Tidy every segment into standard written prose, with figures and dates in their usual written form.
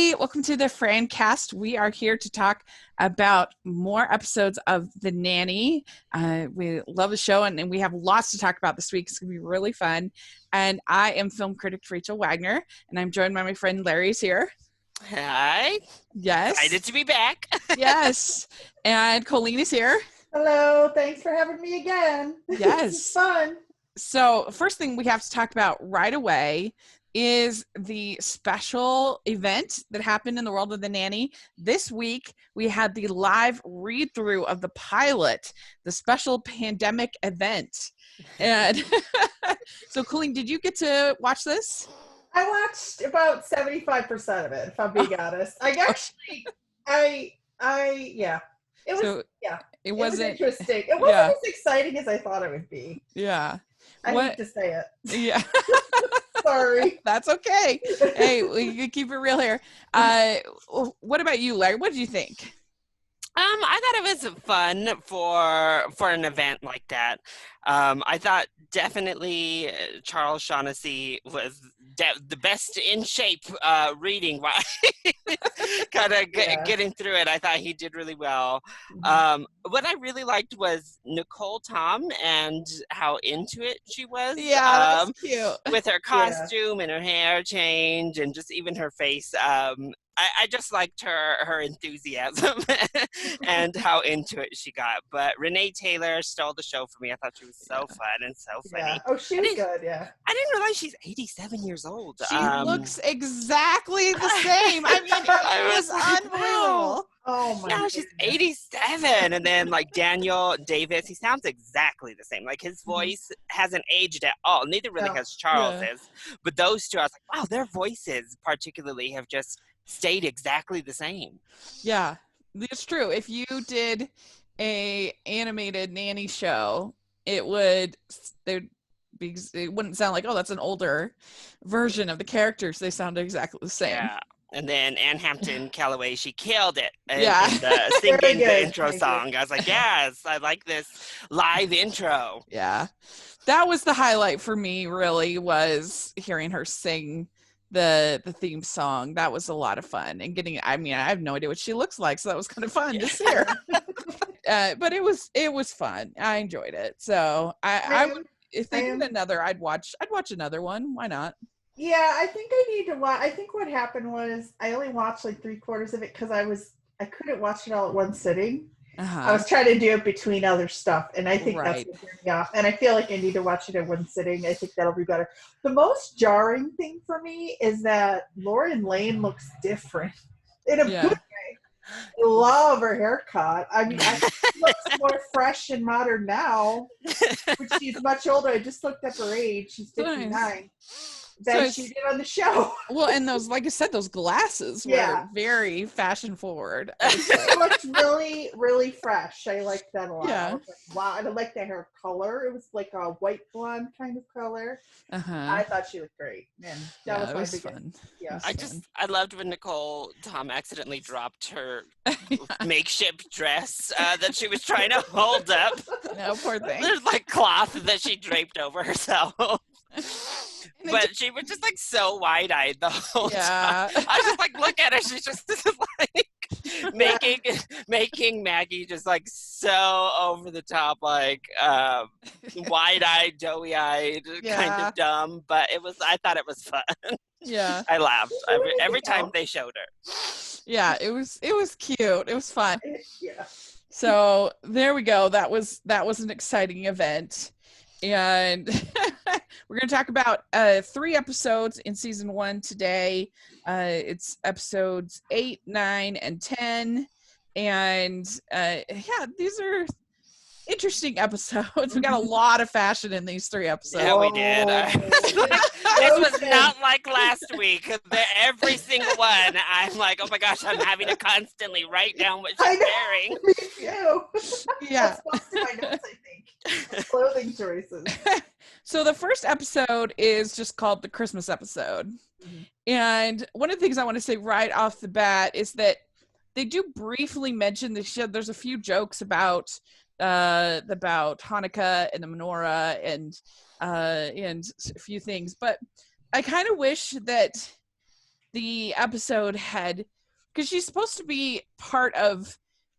everybody. Welcome to the Francast. We are here to talk about more episodes of The Nanny. We love the show, and we have lots to talk about this week. It's going to be really fun. And I am film critic Rachel Wagner, and I'm joined by my friend Larry's here. Hi. Yes. Excited to be back. Yes. And Colleen is here. Hello. Thanks for having me again. Yes. This is fun. So first thing we have to talk about right away is the special event that happened in the world of The Nanny. This week, we had the live read-through of the pilot, the special pandemic event. And so, Colleen, did you get to watch this? I watched about 75% of it, if I'm being honest. It was interesting. It wasn't as exciting as I thought it would be. Yeah. I hate to say it. Yeah. Sorry. That's okay. Hey, we can keep it real here. What about you, Larry? What did you think? I thought it was fun for an event like that. I thought definitely Charles Shaughnessy was the best in shape reading while kind of getting through it. I thought he did really well. What I really liked was Nicole Tom and how into it she was. Yeah, that was cute. With her costume and her hair change and just even her face. I just liked her enthusiasm and how into it she got. But Renee Taylor stole the show for me. I thought she was so fun and so funny. Yeah. Oh, she was good, yeah. I didn't realize she's 87 years old. She looks exactly the same. I mean, it was unbelievable. Oh, my gosh, she's 87. And then, like, Daniel Davis, he sounds exactly the same. Like, his voice hasn't aged at all. Neither really has Charles's. But those two, I was like, wow, their voices particularly have just stayed exactly the same. Yeah, it's true. If you did a animated Nanny show, it wouldn't sound like, oh, that's an older version of the characters. They sound exactly the same. Yeah. And then Anne Hampton Callaway, she killed it. Singing the intro song. I was like, yes, I like this live intro. Yeah. That was the highlight for me, really, was hearing her sing the theme song. That was a lot of fun, and I have no idea what she looks like, so that was kind of fun to see her. But it was fun. I enjoyed it. So I would, if they did another, I'd watch another one. Why not? Yeah, I think I need to watch. I think what happened was I only watched like 3/4 of it because I couldn't watch it all at one sitting. I was trying to do it between other stuff, and I think that's what threw me off. And I feel like I need to watch it at one sitting. I think that'll be better. The most jarring thing for me is that Lauren Lane looks different in a good way. I love her haircut. I mean, she looks more fresh and modern now, which she's much older. I just looked up her age. She's 59. Nice. That she did on the show. Well, and those, like I said, those glasses were very fashion forward. It looks really, really fresh. I liked that a lot. Yeah. I was like, wow. And I liked the hair color. It was like a white blonde kind of color. I thought she looked great. And that was fun. Yeah. I loved when Nicole Tom accidentally dropped her makeshipt dress that she was trying to hold up. No, poor thing. There's like cloth that she draped over herself. But she was just like so wide-eyed the whole time. I was just like, look at her. She's just like making Maggie just like so over the top, like wide-eyed, doughy-eyed, kind of dumb. But I thought it was fun. Yeah, I laughed every time they showed her. Yeah, it was cute. It was fun. Yeah. So there we go. That was an exciting event. And we're going to talk about 3 episodes in season 1 today. It's episodes 8, 9, and 10. And these are interesting episodes. We got a lot of fashion in these 3 episodes. Yeah, we did. This was not like last week. Every single one, I'm like, oh my gosh, I'm having to constantly write down what she's wearing. Me too. Yeah. That's most of my notes, I think. Clothing choices. So the first episode is just called the Christmas episode. And one of the things I want to say right off the bat is that they do briefly mention there's a few jokes about Hanukkah and the menorah and a few things, but I kind of wish that the episode had, because she's supposed to be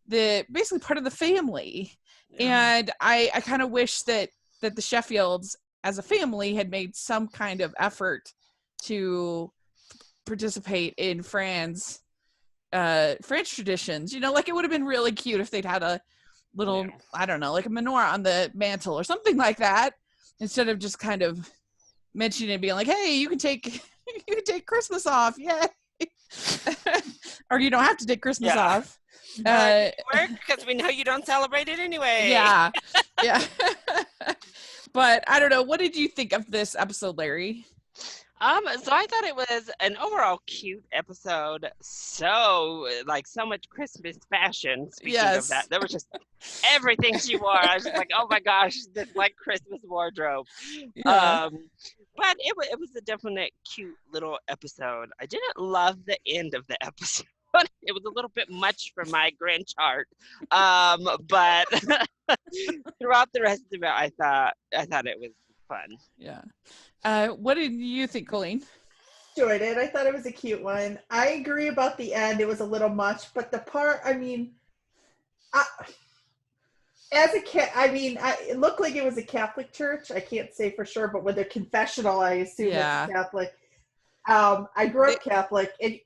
basically part of the family. Yeah. And I kind of wish that the Sheffields as a family had made some kind of effort to participate in Fran's traditions. Like it would have been really cute if they'd had a little, I don't know, like a menorah on the mantle or something like that, instead of just kind of mentioning it, being like, hey, you can take Christmas off, yay. Or you don't have to take Christmas off. Work, because we know you don't celebrate it anyway. Yeah. But I don't know, what did you think of this episode, Larry? So I thought it was an overall cute episode. So much Christmas fashion. Speaking of that, there was just everything she wore. I was just like, oh my gosh, this Christmas wardrobe. Yeah. But it was a definite cute little episode. I didn't love the end of the episode. It was a little bit much for my Grinch heart. But throughout the rest of it, I thought it was fun. Yeah. What did you think, Colleen? Enjoyed it. I thought it was a cute one. I agree about the end. It was a little much, but the part, as a kid, it looked like it was a Catholic church. I can't say for sure, but with their confessional, I assume it's Catholic. I grew up Catholic, and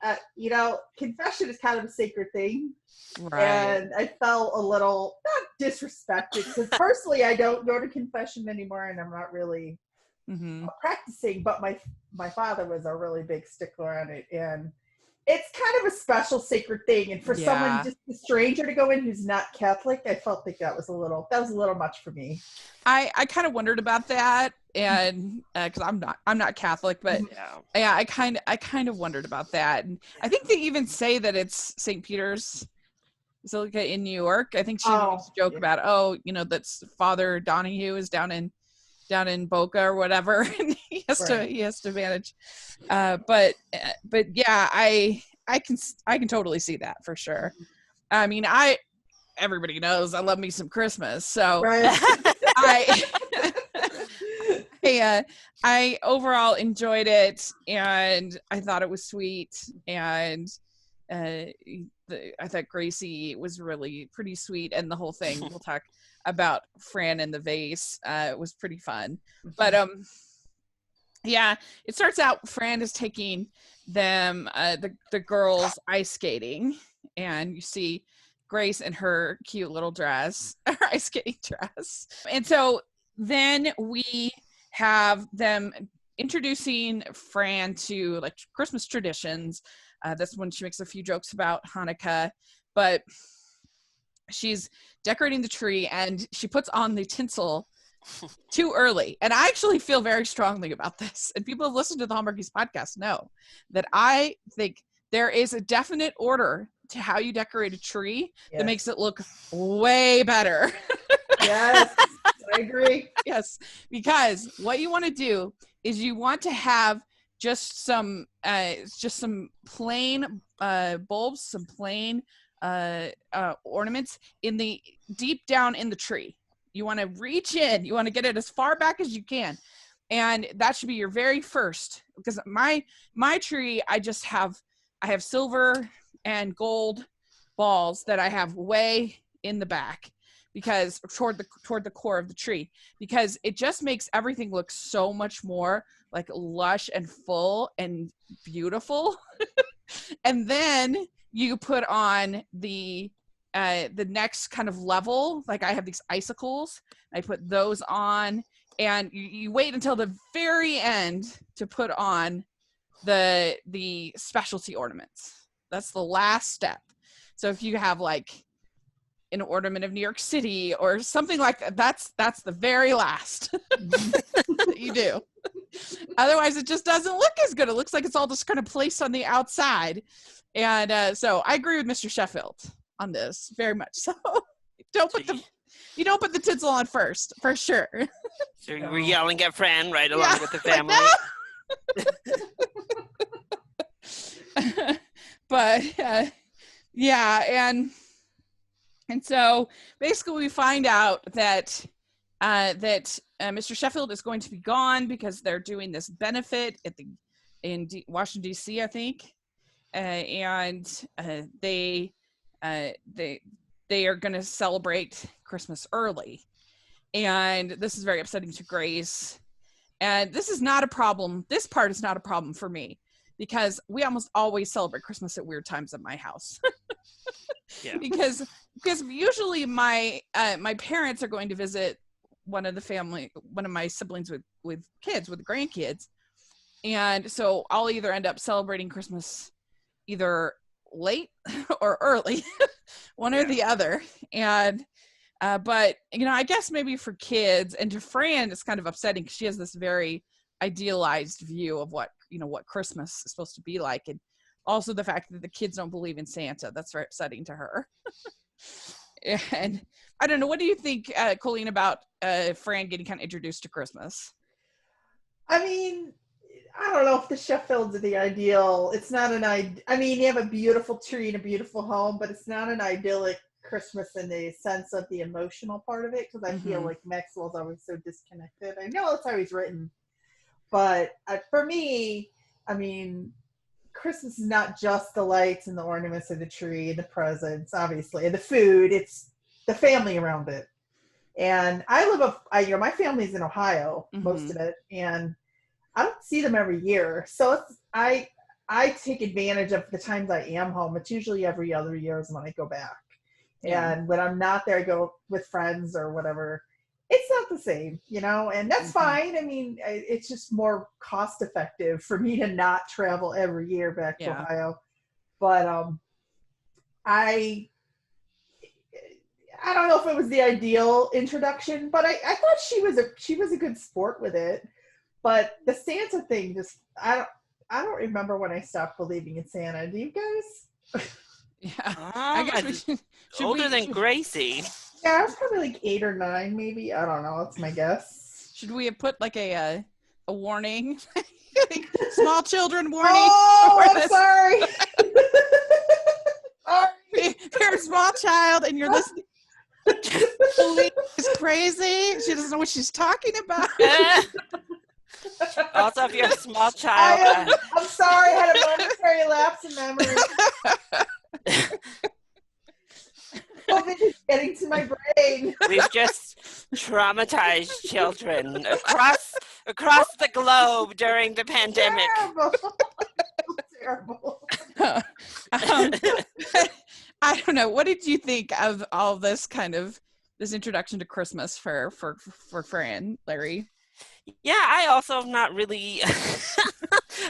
confession is kind of a sacred thing. Right. And I felt a little, not disrespected, because personally I don't go to confession anymore, and I'm not really practicing, but my father was a really big stickler on it, and it's kind of a special sacred thing, and for someone, just a stranger, to go in who's not Catholic, I felt like that was a little much for me. I kind of wondered about that, and because I'm not Catholic, but I kind of wondered about that, and I think they even say that it's St. Peter's Basilica in New York. I think she used to joke about, that's Father Donahue is down in Boca or whatever, and he has to manage. But yeah, I can totally see that for sure. Everybody knows I love me some Christmas, so I overall enjoyed it, and I thought it was sweet, and I thought Gracie was really pretty sweet, and the whole thing we'll talk about Fran and the vase was pretty fun. But it starts out Fran is taking them the girls ice skating, and you see Grace in her cute little dress, her ice skating dress. And so then we have them introducing Fran to Christmas traditions. That's when she makes a few jokes about Hanukkah, but she's decorating the tree and she puts on the tinsel too early. And I actually feel very strongly about this. And people who have listened to the Hallmarkies podcast know that I think there is a definite order to how you decorate a tree that makes it look way better. Yes, I agree. Yes, because what you want to do is you want to have just some plain bulbs, some plain ornaments in the deep down in the tree. You want to reach in, you want to get it as far back as you can, and that should be your very first. Because my tree, I have silver and gold balls that I have way in the back, because toward the core of the tree, because it just makes everything look so much more lush and full and beautiful. And then you put on the next kind of level. I have these icicles, I put those on, and you wait until the very end to put on the specialty ornaments. That's the last step. So if you have an ornament of New York City or something like that, that's the very last that you do. Otherwise it just doesn't look as good. It looks like it's all just kind of placed on the outside. And so I agree with Mr. Sheffield on this very much. So you don't put the tinsel on first, for sure. So we're yelling at Fran right along with the family. But and so basically we find out that Mr. Sheffield is going to be gone because they're doing this benefit in Washington, D.C., I think. and they are going to celebrate Christmas early. And this is very upsetting to Grace. And this is not a problem. This part is not a problem for me because we almost always celebrate Christmas at weird times at my house. Yeah. because usually my parents are going to visit one of my siblings with grandkids. And so I'll either end up celebrating Christmas either late or early, one or the other. And but I guess maybe for kids and to Fran, it's kind of upsetting because she has this very idealized view of what Christmas is supposed to be like, and also the fact that the kids don't believe in Santa. That's very upsetting to her. And I don't know. What do you think, Colleen, about Fran getting kind of introduced to Christmas? I mean, I don't know if the Sheffield's are the ideal. It's not you have a beautiful tree and a beautiful home, but it's not an idyllic Christmas in the sense of the emotional part of it, because I feel like Maxwell's always so disconnected. I know it's how he's written, but for me, I mean, Christmas is not just the lights and the ornaments of the tree and the presents, obviously, and the food. It's the family around it. And my family's in Ohio, most of it, and I don't see them every year. So I take advantage of the times I am home. It's usually every other year is when I go back. Yeah. And when I'm not there, I go with friends or whatever. It's not the same, and that's fine. I mean, it's just more cost effective for me to not travel every year back to Ohio. But I don't know if it was the ideal introduction, but I thought she was a good sport with it. But the Santa thing, just I don't remember when I stopped believing in Santa. Do you guys? Yeah, I guess we should older than Gracie. Yeah, I was probably like 8 or 9, maybe. I don't know. That's my guess. Should we have put like a warning? Small children warning. Oh, I'm sorry. If you're a small child and you're listening, Colleen is crazy. She doesn't know what she's talking about. Also, if you're a small child. I'm sorry. I had a momentary lapse in memory. COVID is getting to my brain. We've just traumatized children across the globe during the pandemic. Terrible. I don't know. What did you think of all this this introduction to Christmas for Fran, Larry? Yeah, I also am not really.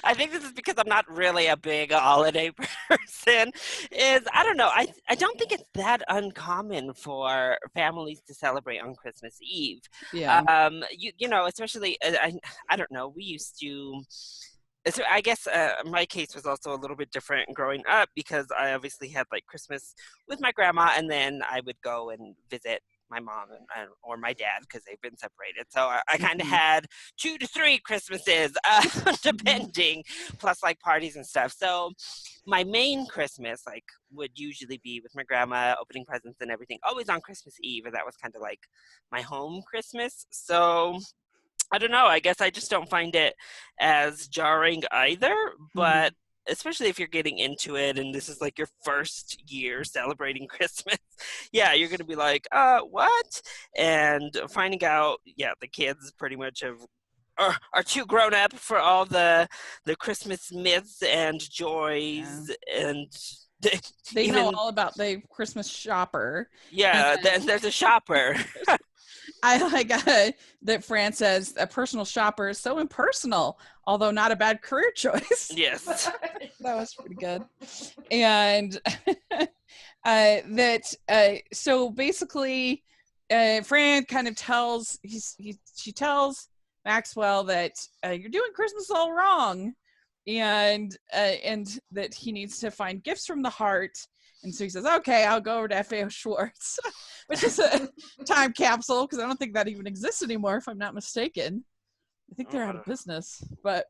I think this is because I'm not really a big holiday person. I don't know. I don't think it's that uncommon for families to celebrate on Christmas Eve. Yeah. Especially I don't know. We used to. So I guess my case was also a little bit different growing up because I obviously had like Christmas with my grandma, and then I would go and visit my mom or my dad because they've been separated. So I kind of had 2 to 3 Christmases, depending, plus like parties and stuff. So my main Christmas would usually be with my grandma, opening presents and everything, always on Christmas Eve, and that was kind of like my home Christmas. So I don't know. I guess I just don't find it as jarring either, but especially if you're getting into it and this is like your first year celebrating Christmas, yeah, you're going to be like, what? And finding out, the kids pretty much are too grown up for all the Christmas myths and joys, and they know all about the Christmas shopper. Yeah, then there's a shopper. I like that Fran says a personal shopper is so impersonal, although not a bad career choice. Yes. That was pretty good. And so basically Fran kind of tells she tells Maxwell that you're doing Christmas all wrong, and that he needs to find gifts from the heart. And so he says, okay, I'll go over to FAO Schwartz, which is a time capsule because I don't think that even exists anymore, if I'm not mistaken. I think they're out of business. But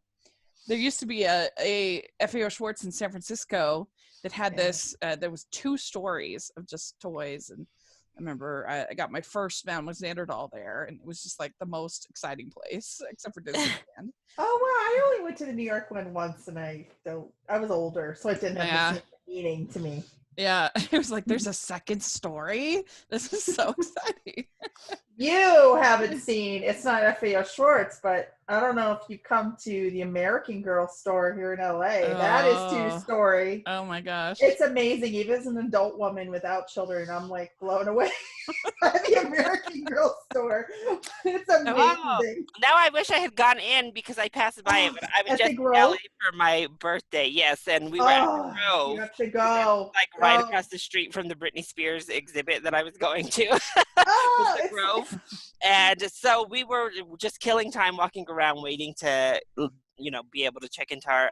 there used to be a FAO Schwartz in San Francisco that had this, there was 2 stories of just toys. And remember I got my first Mademoiselle Neanderthal there, and it was just like the most exciting place, except for Disneyland. Oh, well, I only went to the New York one once, and I was older, so it didn't have the same meaning to me. Yeah, it was like, there's a second story. This is so exciting. You haven't seen, it's not FAO Schwartz, but I don't know if you come to the American Girl store here in LA. That is 2-story. Oh my gosh. It's amazing. Even as an adult woman without children, I'm like blown away by the American Girl store. It's amazing. Oh, now I wish I had gone in because I passed by it, but I was just in LA for my birthday. Yes, and we were at the Grove. You have to go. Like right across the street from the Britney Spears exhibit that I was going to. The Grove. And so we were just killing time walking around waiting to be able to check into our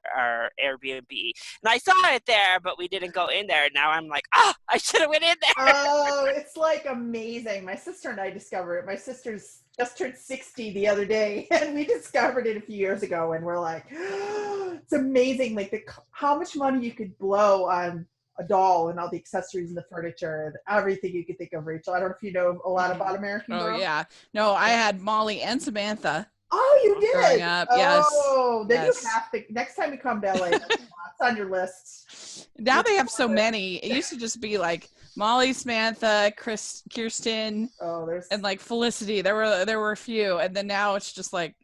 Airbnb. And I saw it there, but we didn't go in there. Now I'm like, I should have went in there. Oh, it's like amazing. My sister and I discovered it. My sister's just turned 60 the other day, and we discovered it a few years ago, and we're like, it's amazing, like how much money you could blow on a doll and all the accessories and the furniture and everything you could think of, Rachel. I don't know if you know a lot about American Girl. Oh, yeah. No, I had Molly and Samantha. Oh, you did? Growing up, yes. Oh, then you have to, next time you come to LA, that's on your list. Now they have so many. It used to just be like Molly, Samantha, Kirsten, and like Felicity. There were a few, and then now it's just like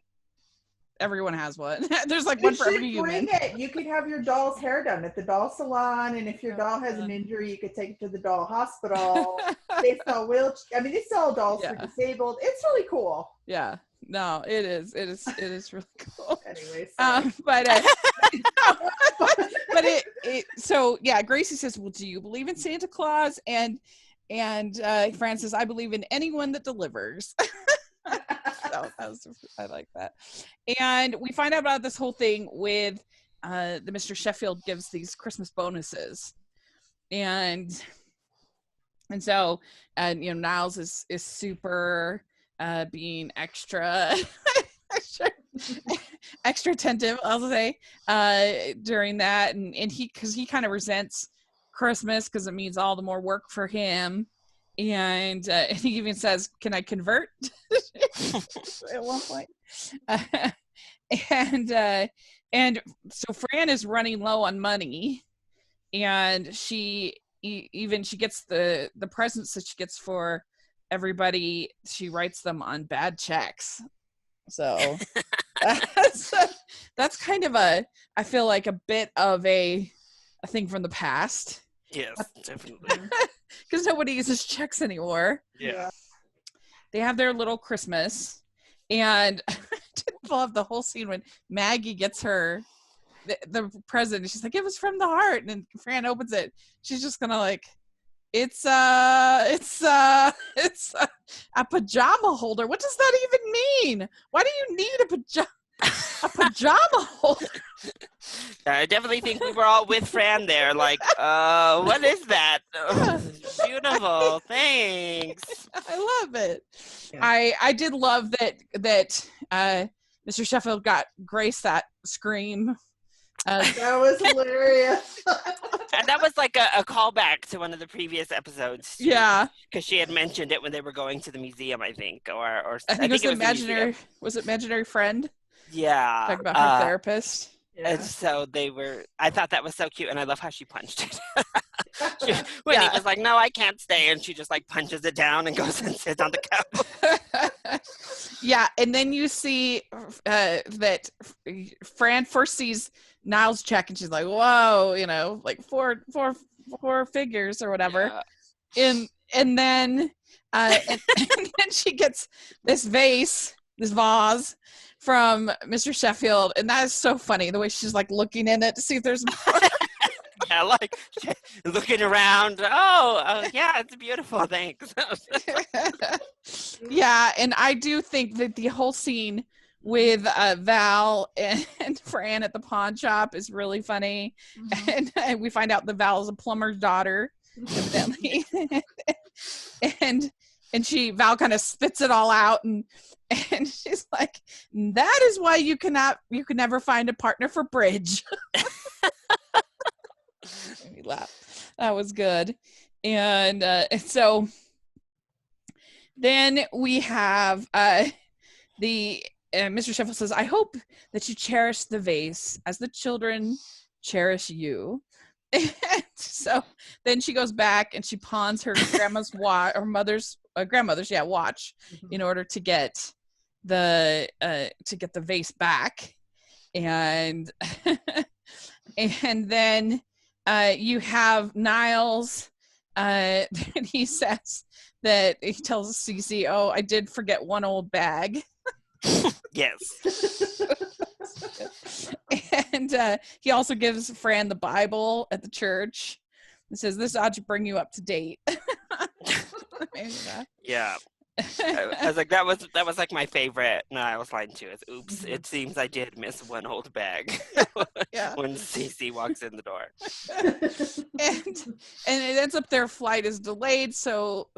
everyone has one. There's like one for every human. You could have your doll's hair done at the doll salon, and if your doll has an injury, you could take it to the doll hospital. They sell they sell dolls for disabled. It's really cool. Yeah. No, it is really cool. Anyway, so yeah, Gracie says, well, do you believe in Santa Claus? And Fran says, I believe in anyone that delivers. So I like that. And we find out about this whole thing with the Mr. Sheffield gives these Christmas bonuses. And so Niles is super being extra attentive, I'll say, during that, and he kind of resents Christmas because it means all the more work for him, and he even says, "Can I convert?" at one point, and so Fran is running low on money, and she gets the presents that she gets for everybody, she writes them on bad checks. So that's kind of I feel like a bit of a thing from the past. Yes, definitely. Because nobody uses checks anymore. Yeah. They have their little Christmas, and I did love the whole scene when Maggie gets her the present, and she's like, it was from the heart, and then Fran opens it. She's just gonna like, it's a pajama holder. What does that even mean? Why do you need a pajama holder? I definitely think we were all with Fran there. Like, what is that? Beautiful, thanks. I love it. Yeah. I did love that Mr. Sheffield got Grace that scream. That was hilarious. And that was like a callback to one of the previous episodes. Yeah, because she had mentioned it when they were going to the museum, I think, or I think it was imaginary. Was it imaginary friend? Yeah, talking about her therapist. Yeah. And so they were. I thought that was so cute, and I love how she punched it. When he was like, "No, I can't stay," and she just like punches it down and goes and sits on the couch. Yeah, and then you see that Fran first sees Niles' check, and she's like, "Whoa," like four figures or whatever. Yeah. And then she gets this vase from Mr. Sheffield, and that is so funny. The way she's like looking in it to see if there's more. Yeah, like looking around. Oh, yeah, it's beautiful. Thanks. Yeah, and I do think that the whole scene with Val and Fran at the pawn shop is really funny. Mm-hmm. And we find out that Val is a plumber's daughter, evidently. and Val kind of spits it all out, and she's like, "That is why you can never find a partner for bridge." Made me laugh. That was good. And so Then we have the Mr. Sheffield says, I hope that you cherish the vase as the children cherish you. And so then she goes back and she pawns her grandma's watch, or grandmother's watch, in order to get the vase back. And and then you have Niles, and he says that he tells Cece, oh, I did forget one old bag. Yes. And he also gives Fran the Bible at the church. It says, this ought to bring you up to date. Yeah. I was like, that was like my favorite Niles line too. Is oops, it seems I did miss one old bag. When Cece walks in the door. and it ends up their flight is delayed, so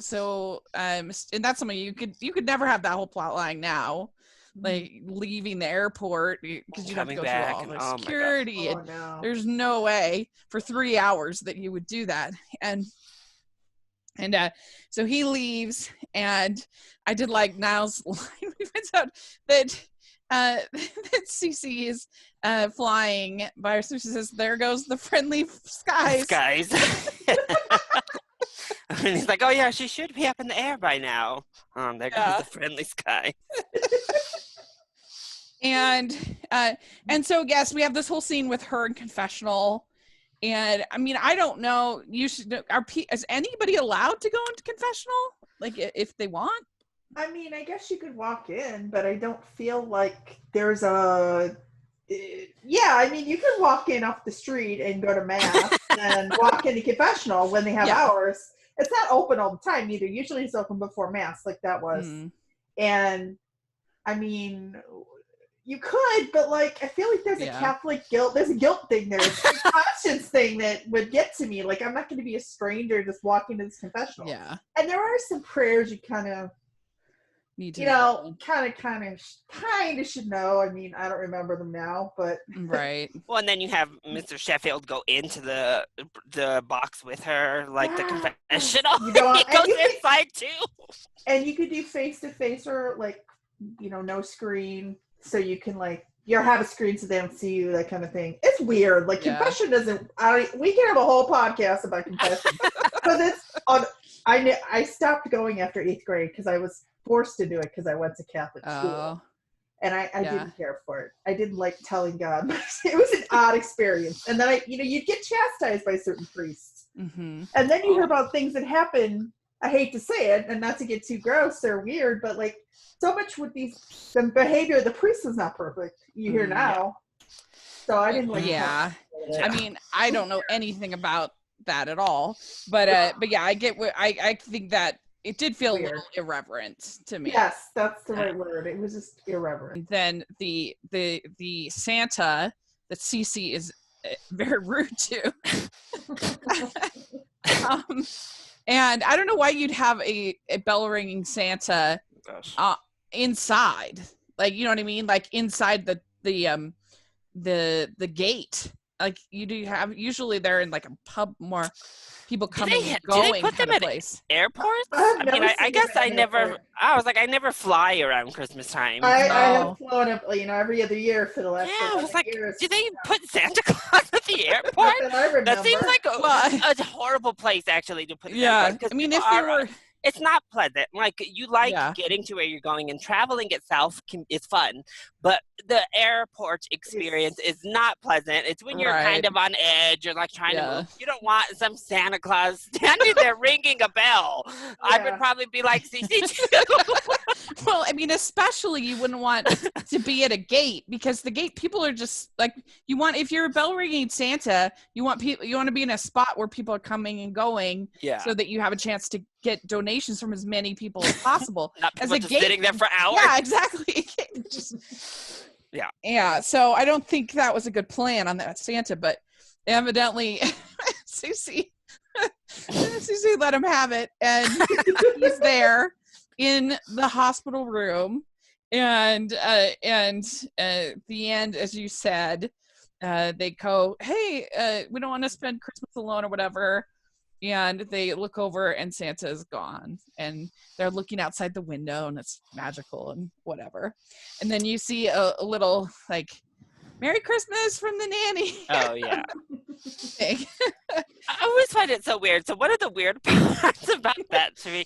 and that's something you could never have that whole plot line now. Like leaving the airport because you'd have to go through all the security. And there's no way for 3 hours that you would do that. And so he leaves, and I did like Niles' line. We finds out that that Cece is flying by herself. She says, "There goes the friendly skies." And he's like, "Oh yeah, she should be up in the air by now." There goes the friendly sky. And so yes, we have this whole scene with her in confessional. And I mean, I don't know. Is anybody allowed to go into confessional? Like, if they want? I mean, I guess you could walk in, but I don't feel like there's a. Yeah, I mean, you can walk in off the street and go to mass and walk into confessional when they have hours. It's not open all the time either. Usually, it's open before mass, like that was. And I mean. You could, but like I feel like there's a Catholic guilt. There's a guilt thing there. It's a conscience thing that would get to me. Like I'm not going to be a stranger just walking to this confessional. Yeah. And there are some prayers you kind of need to, know. Kind of should know. I mean, I don't remember them now, but right. Well, and then you have Mr. Sheffield go into the box with her, like the confessional. He goes inside too. And you could do face to face or like no screen. So you can have a screen so they don't see you, that kind of thing. It's weird. Like confession doesn't. We can have a whole podcast about confession because it's on. I stopped going after 8th grade because I was forced to do it because I went to Catholic school, and I didn't care for it. I didn't like telling God. It was an odd experience. And then you'd get chastised by certain priests, and then you hear about things that happen. I hate to say it, and not to get too gross or weird, but like. So much with the behavior of the priest is not perfect. You hear now. So I didn't like that. I mean, I don't know anything about that at all. But yeah, I get what I think that it did feel weird. A little irreverent to me. Yes, that's the right word. It was just irreverent. And then the Santa that Cece is very rude to. And I don't know why you'd have a bell ringing Santa inside, like, you know what I mean, like inside the gate. Like you do have, usually they're in like a pub, more people coming and going. Do they put them at airports? I guess I never fly around Christmas time. I have flown up, every other year for the last. Yeah, I was like, years. Do they put Santa Claus at the airport? That seems like a horrible place actually to put. Yeah, I mean, if there were. It's not pleasant. Like, you getting to where you're going, and traveling itself is fun, but the airport experience is not pleasant. It's when you're kind of on edge, or like trying to move. You don't want some Santa Claus standing there ringing a bell. I would probably be like, CC2. Well, I mean, especially you wouldn't want to be at a gate, because the gate people are just like, if you're a bell ringing Santa, you want to be in a spot where people are coming and going, so that you have a chance to get donations from as many people as possible. Not people just sitting there for hours. Yeah, exactly. Yeah. So I don't think that was a good plan on that Santa, but evidently Susie let him have it, and he's there in the hospital room, and the end, as you said, they go, hey, we don't want to spend Christmas alone or whatever. and they look over and Santa is gone, and they're looking outside the window and it's magical and whatever. And then you see a little like Merry Christmas from the nanny. Oh yeah. thing. I always find it so weird. So one of the weird parts about that to me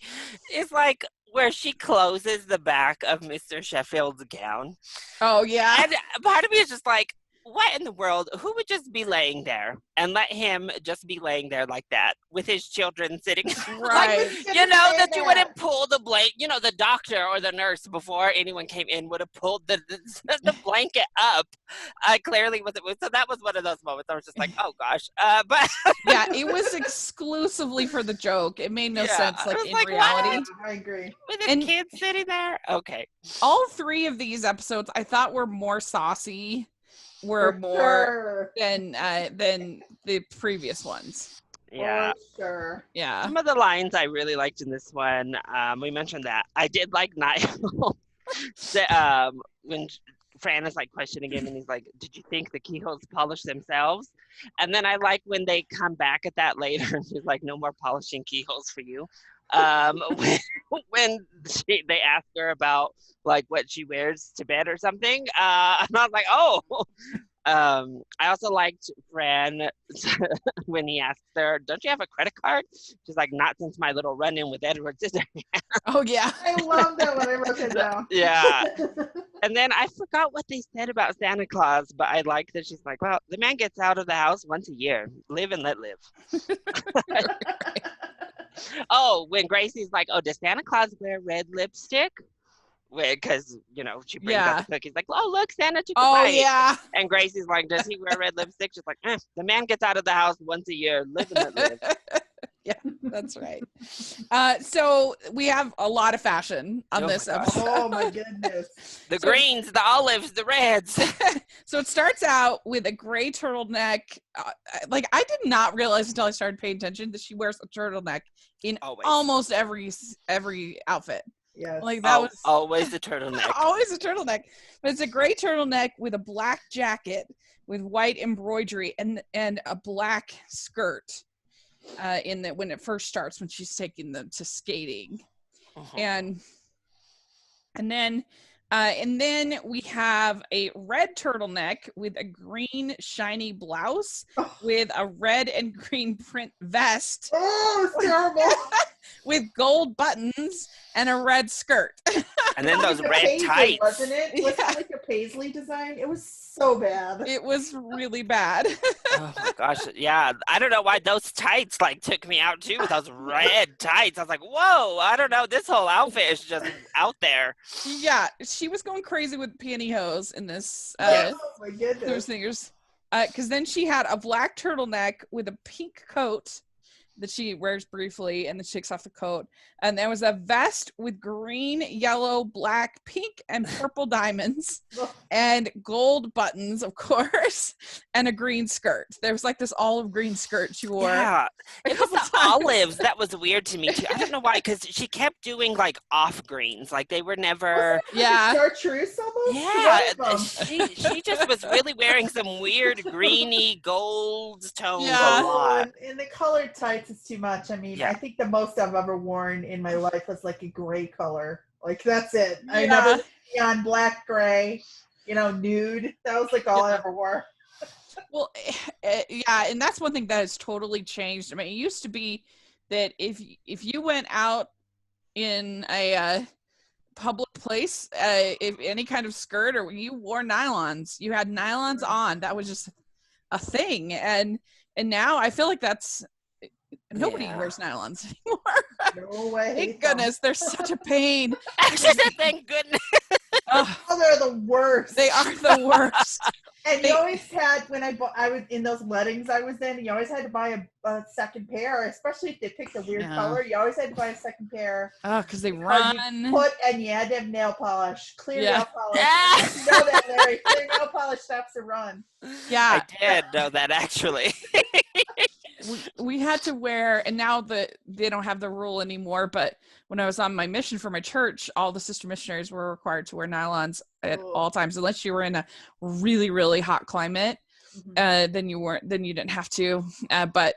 is like where she closes the back of Mr. Sheffield's gown. Oh yeah. And part of me is just like, what in the world? Who would just be laying there and let him just be laying there like that with his children sitting? Right. Like, you know, that you wouldn't pull the blanket, you know, the doctor or the nurse before anyone came in would have pulled the blanket up. Clearly, so that was one of those moments. I was just like, oh gosh. But yeah, it was exclusively for the joke. It made no sense, like in like, reality. What? I agree. With his kids sitting there? Okay. All 3 of these episodes I thought were more saucy. Were For more sure. than the previous ones. Yeah. For sure. Yeah. Some of the lines I really liked in this one, we mentioned that. I did like Niall when Fran is like questioning him and he's like, did you think the keyholes polish themselves? And then I like when they come back at that later and he's like, no more polishing keyholes for you. When they ask her about like what she wears to bed or something, and I was like, oh. I also liked Fran when he asked her, don't you have a credit card? She's like, not since my little run-in with Edward Scissorhands. Oh yeah. I love that when I wrote it down. Yeah. And then I forgot what they said about Santa Claus, but I like that she's like, well, the man gets out of the house once a year. Live and let live. Oh, when Gracie's like, oh, does Santa Claus wear red lipstick? Because, you know, she brings out the cookies like, oh, look, Santa took a bite. Yeah. And Gracie's like, does he wear red lipstick? She's like, the man gets out of the house once a year. Live and let live. Yeah, that's right. So we have a lot of fashion on this episode. Oh my goodness. The greens, the olives, the reds. So it starts out with a gray turtleneck. Like I did not realize until I started paying attention that she wears a turtleneck in almost every outfit. Yes. Like that was always a turtleneck. Always a turtleneck. But it's a gray turtleneck with a black jacket with white embroidery and a black skirt. When it first starts, when she's taking them to skating. And then we have a red turtleneck with a green shiny blouse with a red and green print vest. Oh, it's terrible. With gold buttons and a red skirt. And then those red paisley, tights. Wasn't it? Was it like a paisley design? It was so bad. It was really bad. Oh my gosh. Yeah. I don't know why those tights like took me out too with those red tights. I was like, whoa, I don't know. This whole outfit is just out there. Yeah. She was going crazy with pantyhose in this. Oh my goodness. Those things. Because then she had a black turtleneck with a pink coat that she wears briefly, and then she takes off the coat. And there was a vest with green, yellow, black, pink, and purple diamonds, and gold buttons, of course, and a green skirt. There was like this olive green skirt she wore. Yeah, it was the olives that was weird to me too. I don't know why, because she kept doing like off greens, like they were never. Yeah, chartreuse almost. Yeah, she just was really wearing some weird greeny gold tones a lot. And the colored tights is too much. I mean, I think the most I've ever worn in my life was like a gray color. Like that's it. I never neon black, gray, nude. That was like all I ever wore. Well, yeah, and that's one thing that has totally changed. I mean, it used to be that if you went out in a public place, if any kind of skirt or you wore nylons, you had nylons on. That was just a thing, and now I feel like that's. Nobody wears nylons anymore. No way. Thank goodness. They're such a pain. Thank goodness. Oh, they're the worst. They are the worst. And you always had, when I was in those weddings I was in, you always had to buy a second pair, especially if they picked a weird color. You always had to buy a second pair. Oh, because they run. And you had to have nail polish, clear nail polish. You know that, Larry. Clear nail polish stops a run. Yeah. I did know that, actually. We had to wear, and now that they don't have the rule anymore, but when I was on my mission for my church, all the sister missionaries were required to wear nylons at all times, unless you were in a really, really hot climate. Then you didn't have to. But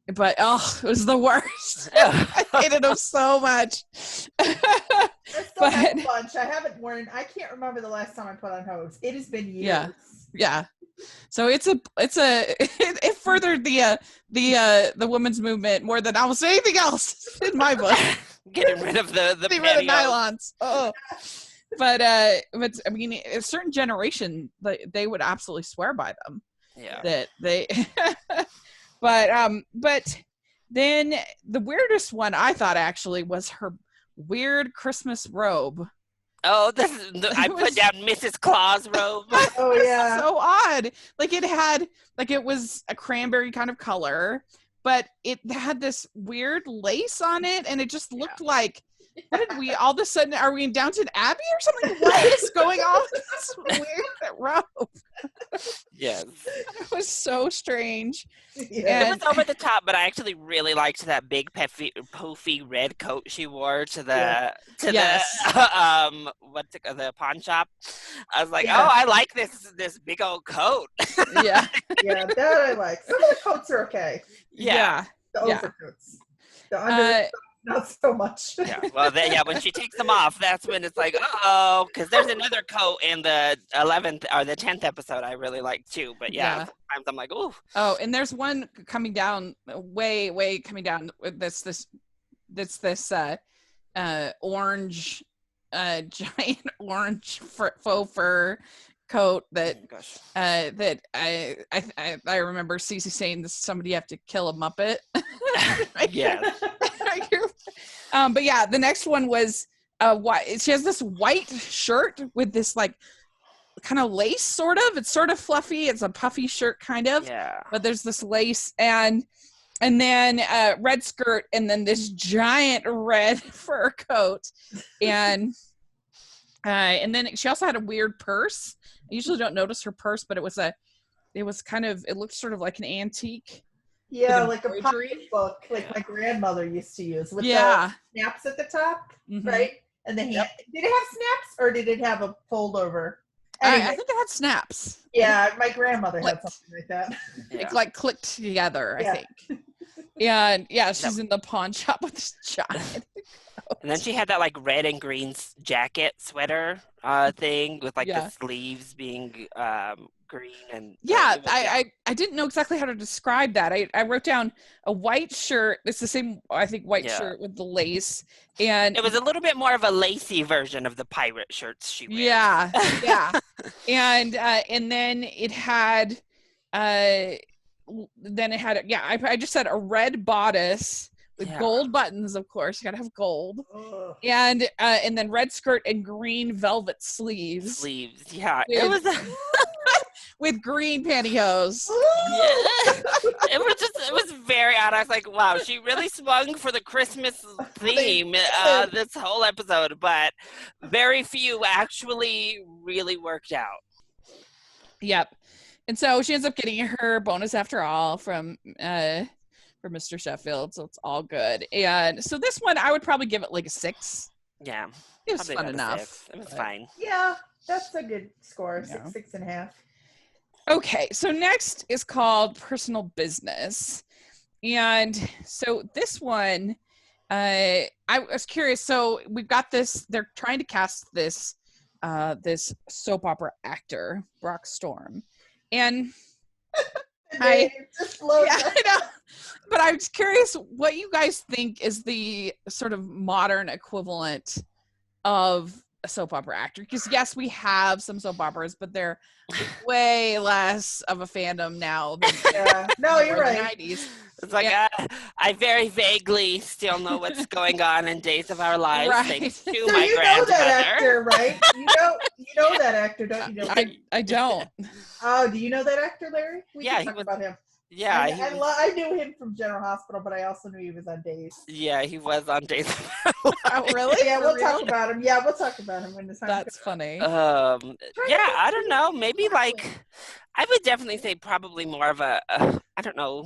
but it was the worst. I hated them so much. I still have a bunch. I haven't worn. I can't remember the last time I put on hose. It has been years. Yeah. So it furthered the women's movement more than almost anything else in my book. Getting rid of the nylons. But I mean, a certain generation, they would absolutely swear by them. Yeah. That they, but then the weirdest one I thought actually was her weird Christmas robe. Oh, I put down Mrs. Claus robe. Oh yeah, so odd. Like it was a cranberry kind of color, but it had this weird lace on it, and it just looked like. What did we all of a sudden? Are we in Downton Abbey or something? What is going on with this weird robe? Yes, it was so strange. Yeah. It was over the top, but I actually really liked that big poofy red coat she wore to the the pawn shop. I was like, oh, I like this big old coat. Yeah, that I like. Some of the coats are okay. Yeah, the overcoats, the under. Not so much. Well, when she takes them off, that's when it's like, because there's another coat in the 11th or the 10th episode I really like too. But sometimes I'm like, ooh. Oh, and there's one coming down, way coming down with this orange, giant orange faux fur coat that I remember Cece saying this, somebody have to kill a Muppet. Yeah. But yeah, the next one was she has this white shirt with this like kind of lace, sort of. It's sort of fluffy. It's a puffy shirt kind of. Yeah. But there's this lace and then red skirt and then this giant red fur coat. And then she also had a weird purse. I usually don't notice her purse, but it looked sort of like an antique. Yeah, like a pocketbook, like my grandmother used to use, with the snaps at the top, right? And the hand. Did it have snaps, or did it have a fold over? Anyway. I think it had snaps. Yeah, my grandmother had something like that. It like clicked together, I think. And she's in the pawn shop with this giant. And then she had that like red and green jacket sweater thing with like the sleeves being green and I didn't know exactly how to describe that. I wrote down a white shirt. It's the same, I think, white shirt with the lace, and it was a little bit more of a lacy version of the pirate shirts she wears. Yeah. And then it had I just said a red bodice with gold buttons, of course. You gotta have gold. Ugh. And then red skirt and green velvet sleeves. It was with green pantyhose. It was very odd. I was like, wow, she really swung for the Christmas theme this whole episode, but very few actually really worked out. Yep. And so she ends up getting her bonus after all from Mr. Sheffield, so it's all good. And so this one, I would probably give it like a 6. Yeah. It was fun enough. It was fine. Yeah, that's a good score. 6.5. Okay, so next is called Personal Business. And so this one, I was curious. So we've got this, they're trying to cast this soap opera actor, Brock Storm. And I know. But I was curious what you guys think is the sort of modern equivalent of a soap opera actor. Because yes, we have some soap operas, but they're way less of a fandom now than you're right. The 90s. It's like I very vaguely still know what's going on in Days of Our Lives. Right. Thanks to So my you grandmother. know that actor, right? You know that actor, don't you? I don't. Oh, do you know that actor, Larry? We can talk about him. Yeah, I knew him from General Hospital, but I also knew he was on Days. Yeah, he was on Days of Our Lives. Oh, really? Yeah, we'll talk about him. Yeah, we'll talk about him when the time That's funny. Yeah, I don't know. Maybe like, I would definitely say probably more of a I don't know,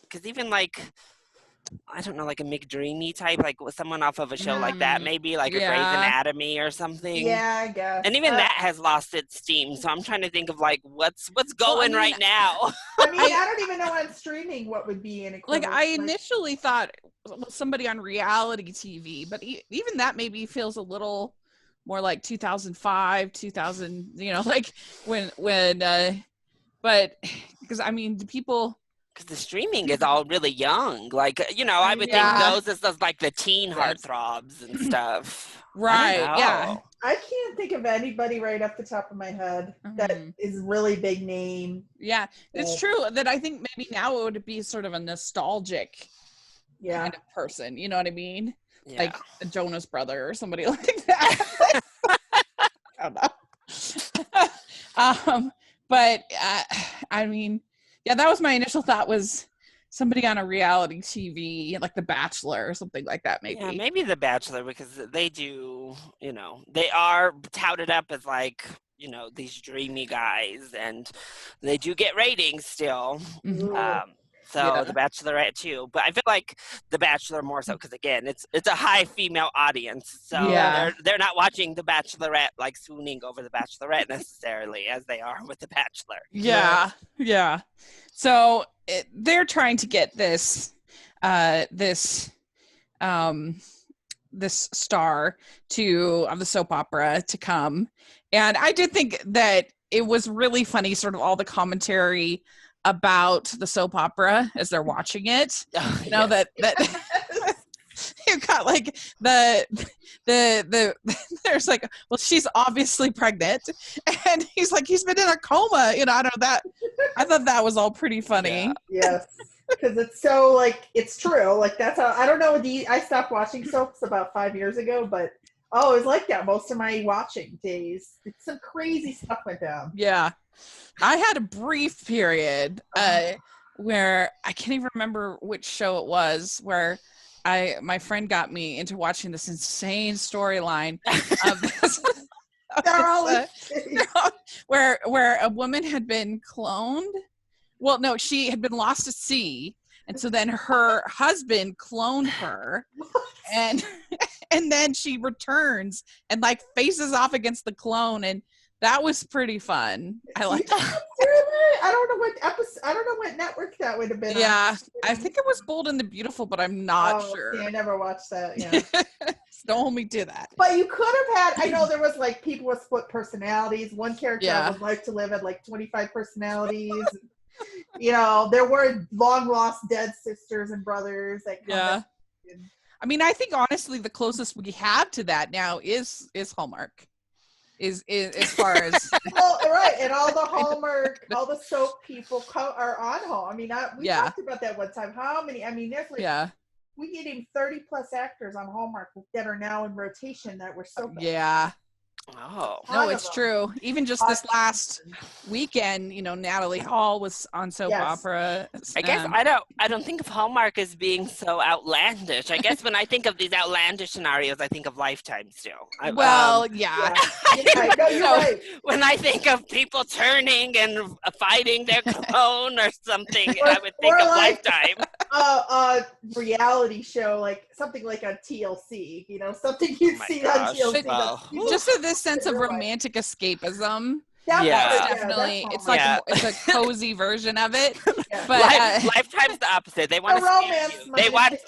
because even like I don't know, like a McDreamy type, like with someone off of a show like that, maybe like a Grey's Anatomy or something. Yeah, I guess. And even that has lost its steam. So I'm trying to think of like what's going right now. I mean, I don't even know on streaming what would be an equivalent. Like I initially thought somebody on reality TV, but even that maybe feels a little more like 2005, 2000. You know, like when. But because I mean, the people. Because the streaming is all really young. Like, you know, I would think those is like the teen heartthrobs and stuff. Right, yeah. I can't think of anybody right off the top of my head that is really big name. Yeah, it's true that I think maybe now it would be sort of a nostalgic kind of person. You know what I mean? Yeah. Like a Jonas Brother or somebody like that. I don't know. But I mean... Yeah, that was my initial thought, was somebody on a reality TV, like The Bachelor or something like that, maybe. Yeah, maybe The Bachelor, because they do, you know, they are touted up as like, you know, these dreamy guys, and they do get ratings still. The Bachelorette too, but I feel like The Bachelor more so because again, it's a high female audience, so they're not watching The Bachelorette like swooning over The Bachelorette necessarily as they are with The Bachelor. Yeah. So they're trying to get this star of the soap opera to come, and I did think that it was really funny, sort of all the commentary about the soap opera as they're watching it. You know, that you've got like the there's like, well, she's obviously pregnant, and he's like, he's been in a coma, you know. I don't know, that I thought that was all pretty funny. Yes, because it's so like, it's true, like that's how, I don't know, I stopped watching soaps about 5 years ago, but it was like that most of my watching days. Some crazy stuff went down. Yeah, I had a brief period where I can't even remember which show it was, where my friend got me into watching this insane storyline of this, where a woman had been cloned. Well, no, she had been lost at sea, and so then her husband cloned her, and then she returns and like faces off against the clone, and that was pretty fun. I like that. I don't know what episode. I don't know what network that would have been. Yeah, on. I think it was Bold and the Beautiful, but I'm not sure. See, I never watched that. Yeah, don't hold me to that. But you could have had. I know there was like people with split personalities. One character would like to live at like 25 personalities. You know, there were long lost dead sisters and brothers that come up. I mean, I think honestly, the closest we have to that now is Hallmark. Is as far as well, right, and all the Hallmark, all the soap people are on Hall. I mean, we talked about that one time. How many? I mean, there's like we get even 30 plus actors on Hallmark that are now in rotation that were soap. Yeah. Oh no, it's true. Even just this last weekend, you know, Natalie Hall was on soap opera. I guess I don't think of Hallmark as being so outlandish. I guess when I think of these outlandish scenarios, I think of Lifetime still. You're right. When I think of people turning and fighting their clone or something, I would think of like, Lifetime. Reality show, like something like on TLC, you know, something you'd see on TLC. Just for this sense of romantic escapism. Definitely. It's like it's a cozy version of it. But Lifetime's the opposite. They want to scare you.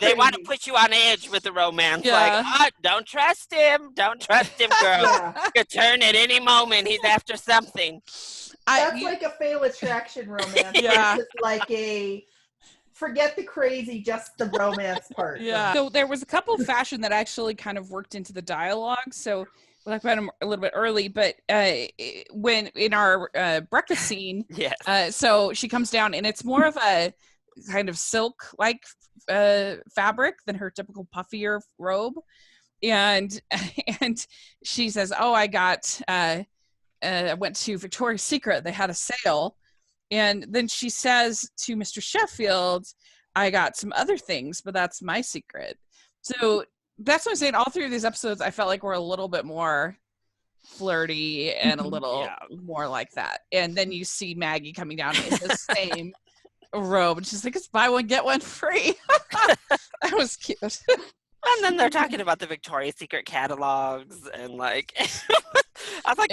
They want to put you on edge with the romance. Like, don't trust him. Don't trust him, girl. He could turn at any moment. He's after something. That's like a fail attraction romance. It's just like a forget the crazy, just the romance part. Yeah. So there was a couple of fashion that actually kind of worked into the dialogue. So we'll talk about them a little bit early, but when in our breakfast scene, so she comes down and it's more of a kind of silk-like fabric than her typical puffier robe, and she says, "Oh, I went to Victoria's Secret. They had a sale." And then she says to Mr. Sheffield, "I got some other things, but that's my secret." So that's what I'm saying. All three of these episodes, I felt like were a little bit more flirty and a little more like that. And then you see Maggie coming down in the same robe, and she's like, it's buy one get one free. That was cute. And then they're talking about the Victoria's Secret catalogs, and like, I was like,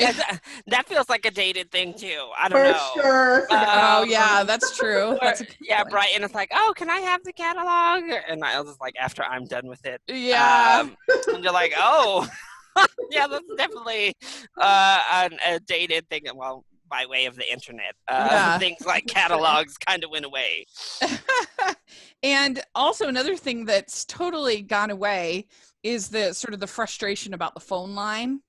that feels like a dated thing too. I don't know. For sure. Oh yeah, that's true. That's yeah, Brighton is like, oh, can I have the catalog? And I was just like, after I'm done with it. Yeah. And you're like, oh, yeah, that's definitely a dated thing. Well, by way of the internet, things like catalogs kind of went away. And also another thing that's totally gone away is the sort of the frustration about the phone line.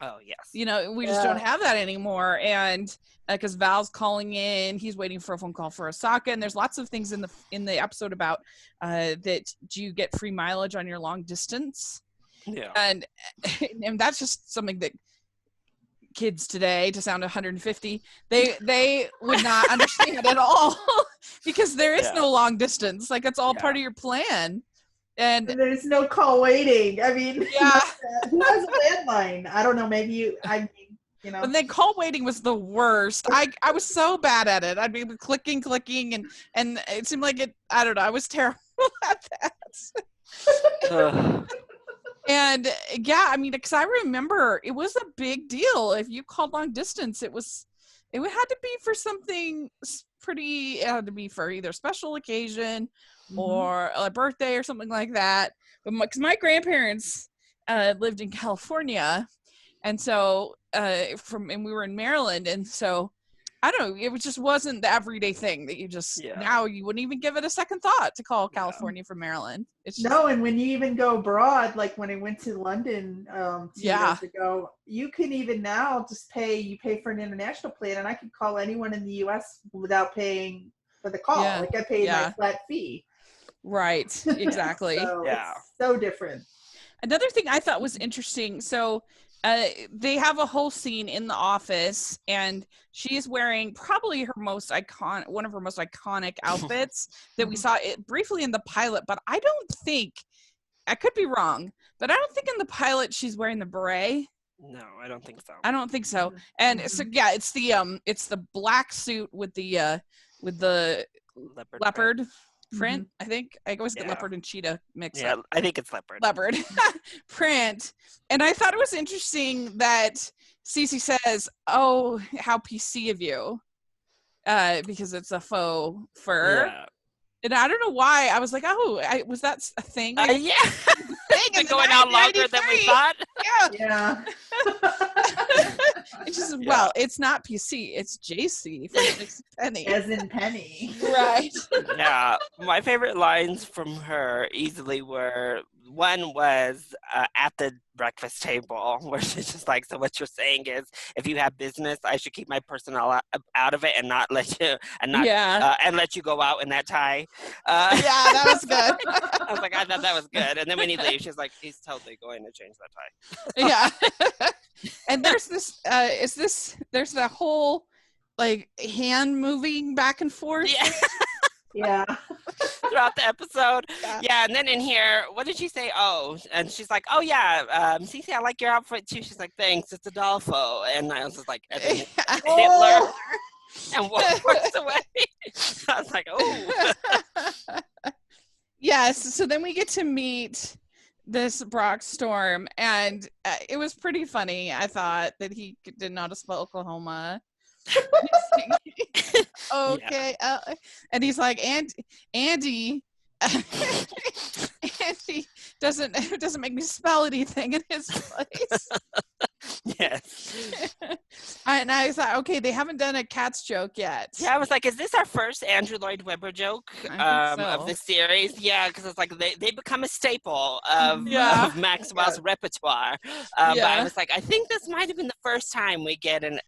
Oh, yes. You know, we just don't have that anymore. And because Val's calling in, he's waiting for a phone call for Osaka. And there's lots of things in the episode about that do you get free mileage on your long distance? Yeah. And that's just something that kids today, to sound 150, they would not understand at all, because there is no long distance. Like, it's all part of your plan. And there's no call waiting. I mean, who has a landline? I don't know. Maybe you know. But then call waiting was the worst. I was so bad at it. I'd be clicking, and it seemed like it. I don't know. I was terrible at that. And yeah, I mean, because I remember it was a big deal if you called long distance. It had to be for something pretty. It had to be for either special occasion or a birthday or something like that. But because my grandparents lived in California, and so and we were in Maryland, and so I don't know, it just wasn't the everyday thing that you just now you wouldn't even give it a second thought to call California from Maryland. It's just, no, and when you even go abroad, like when I went to London 2 years ago, you can even now just pay for an international plan, and I could call anyone in the US without paying for the call. Like I paid my flat fee. Right, exactly. So it's so different. Another thing I thought was interesting, so they have a whole scene in the office, and she's wearing probably one of her most iconic outfits that we saw it briefly in the pilot, but I don't think, I could be wrong, but I don't think in the pilot she's wearing the beret. No, I don't think so. I don't think so. And so it's the black suit with the leopard print. I think I always get leopard and cheetah mixed up. Yeah, I think it's leopard print. And I thought it was interesting that Cece says, oh, how PC of you, because it's a faux fur. And I don't know why I was like, oh, was that a thing? It's been going out longer than we thought. Yeah. It's just, well, it's not PC, it's JC for Penny. As in Penny. Right. Yeah. My favorite lines from her easily were, one was at the breakfast table, where she's just like, so what you're saying is, if you have business, I should keep my personnel out of it and not let you, and let you go out in that tie. That was good. I was like, I thought that was good. And then when he leaves, she's like, he's totally going to change that tie. And there's this, there's that whole, like, hand moving back and forth. Throughout the episode. And then in here, what did she say? Oh, and she's like, oh yeah, Cece, I like your outfit too. She's like, thanks, it's Adolfo. And I was just like, Hitler. And walks away. I was like, oh. Yes, so then we get to meet this Brock Storm, and it was pretty funny, I thought, that he didn't know how to spell Oklahoma. Okay, and he's like, Andy Andy doesn't make me spell anything in his place. Yes. And I thought, okay, they haven't done a Cats joke yet. Yeah, I was like, is this our first Andrew Lloyd Webber joke of the series? Yeah, because it's like they become a staple of Maxwell's repertoire. But I was like, I think this might have been the first time we get an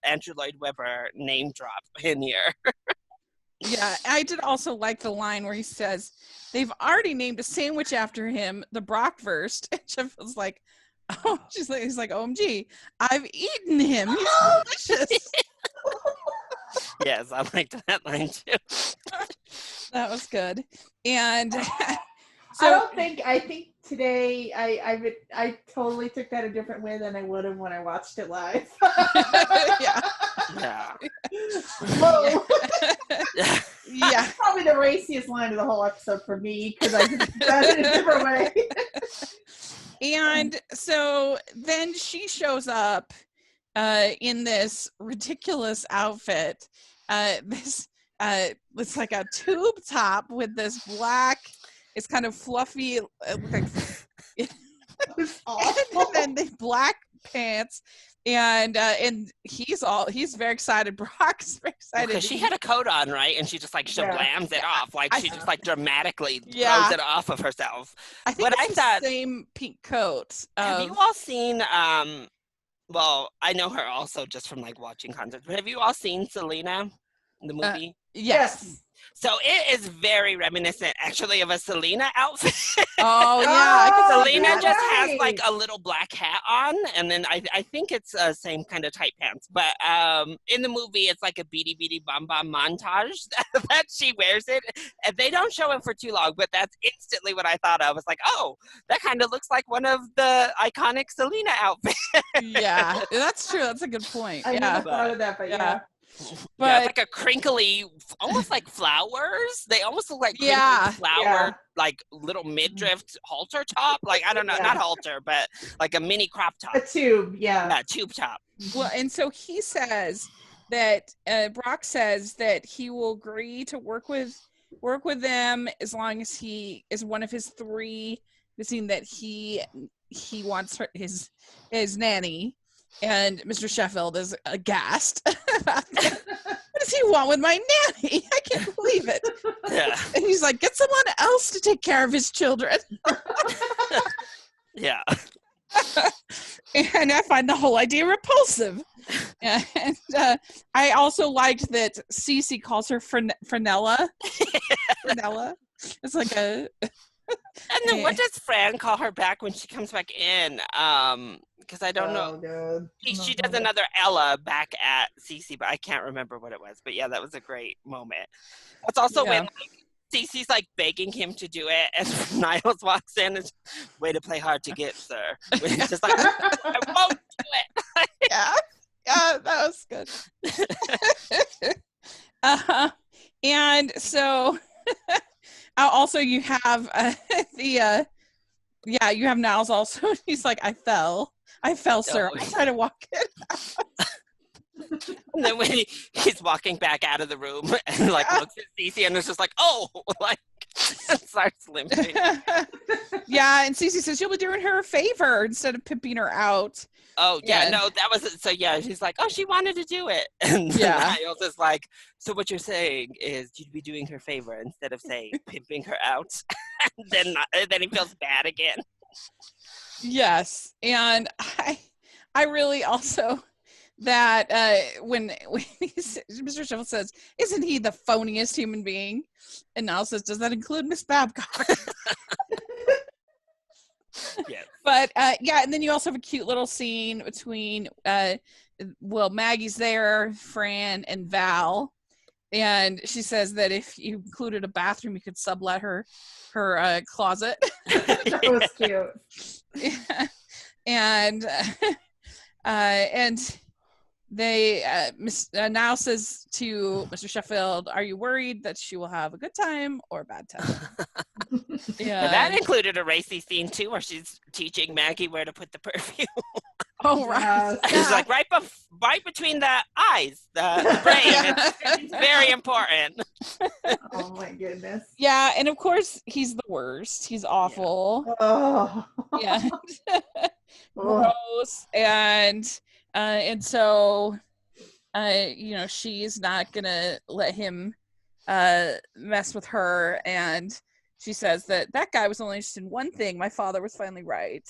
Andrew Lloyd Webber name drop in here. Yeah, I did also like the line where he says, they've already named a sandwich after him, the Brockwurst. And Jeff was like, he's like, OMG, I've eaten him. He's delicious. Yes, I liked that line too. That was good. And I think today I totally took that a different way than I would have when I watched it live. Yeah. Whoa. Yeah. That's probably the raciest line of the whole episode for me because I just said it a different way. And so then she shows up in this ridiculous outfit. It's like a tube top with this black, it's kind of fluffy, like, and then the black pants. And he's very excited. Brock's very excited. Because she had a coat on, right? And she just like shablams it off. Like she just like dramatically throws it off of herself. I think it's the same pink coat. Have you all seen well, I know her also just from like watching concerts, but have you all seen Selena, the movie? Yes. So it is very reminiscent, actually, of a Selena outfit. Oh, yeah. Selena just has like a little black hat on, and then I think it's the same kind of tight pants. But in the movie, it's like a Beady Beady Bum Bum montage that she wears it. And they don't show it for too long, but that's instantly what I thought of. I was like, oh, that kind of looks like one of the iconic Selena outfits. Yeah, that's true. That's a good point. I never thought of that, but yeah. But it's like a crinkly, almost like flowers. They almost look like crinkly flower, like little midriff halter top. Like, I don't know, not halter, but like a mini crop top. A tube, yeah, tube top. Well, and so he says that Brock says that he will agree to work with them as long as he is one of his three. Missing that he wants his nanny. And Mr. Sheffield is aghast. What does he want with my nanny? I can't believe it. Yeah. And he's like, get someone else to take care of his children. Yeah. And I find the whole idea repulsive. And I also liked that Cece calls her Frenella. Frenella. It's like a... And then what does Fran call her back when she comes back in? Because I don't know. God. She does another Ella back at Cece, but I can't remember what it was. But yeah, that was a great moment. That's also when like, Cece's like begging him to do it, and Niles walks in and way to play hard to get, sir. He's just like, I won't do it. Yeah, that was good. And so. Also, you have you have Niles also. He's like, I fell, sir. I'll try to walk it out. And then when he's walking back out of the room and like looks at Cece and is just like, oh, like starts limping. Yeah, and Cece says you'll be doing her a favor instead of pimping her out. Oh yeah, no, that was so. Yeah, she's like, oh, she wanted to do it, and Niles is like, so what you're saying is you'd be doing her a favor instead of saying pimping her out. And then he feels bad again. Yes, and I really also that when Mr. Sheffield says, isn't he the phoniest human being? And Niles says, does that include Miss Babcock? Yeah. But and then you also have a cute little scene between Maggie's there, Fran, and Val. And she says that if you included a bathroom, you could sublet her closet. That was cute. Yeah. And they now says to Mr. Sheffield, are you worried that she will have a good time or a bad time? Yeah, that included a racy scene too, where she's teaching Maggie where to put the perfume. Oh, right. It's like right between the eyes, the brain. It's very important. Oh my goodness. Yeah, and of course he's the worst. He's awful. Yeah. Oh. Yeah. Gross. And so she's not gonna let him mess with her, and she says that guy was only interested in one thing. My father was finally right.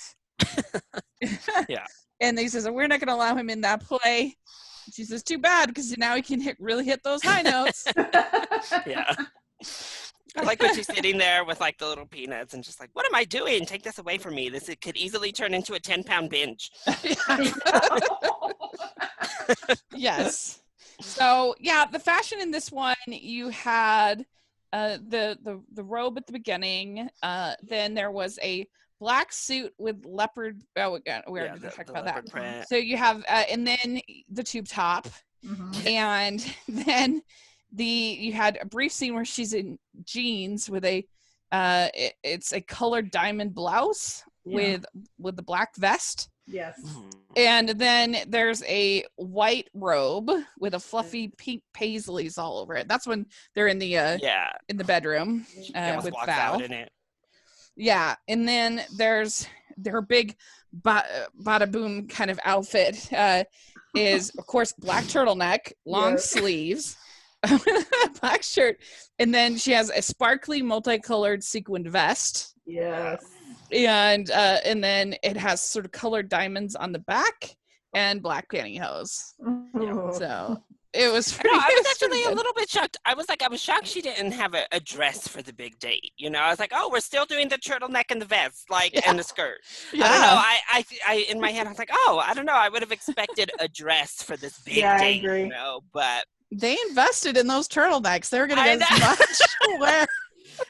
Yeah. And he says, we're not going to allow him in that play. She says, too bad, because now he can really hit those high notes. Yeah. I like when she's sitting there with like the little peanuts and just like, what am I doing? Take this away from me. It could easily turn into a 10-pound binge. Yes. So, yeah, the fashion in this one, you had the robe at the beginning. Then there was a black suit with leopard. Oh, we already talked about that. Print. So you have, and then the tube top, and then you had a brief scene where she's in jeans with a, it's a colored diamond blouse with the black vest. Yes. And then there's a white robe with a fluffy pink paisleys all over it. That's when they're in the in the bedroom with Val. In it. Yeah, and then there's their big bada boom kind of outfit is of course black turtleneck, long sleeves, black shirt, and then she has a sparkly multicolored sequined vest. Yes. And then it has sort of colored diamonds on the back and black pantyhose. So it was pretty. I was actually a little bit shocked. I was shocked she didn't have a dress for the big date. You know, I was like, oh, we're still doing the turtleneck and the vest, and the skirt. Yeah. I don't know. I in my head, I was like, oh, I don't know. I would have expected a dress for this big date. I agree. You know, but they invested in those turtlenecks. They were going to get as much wear.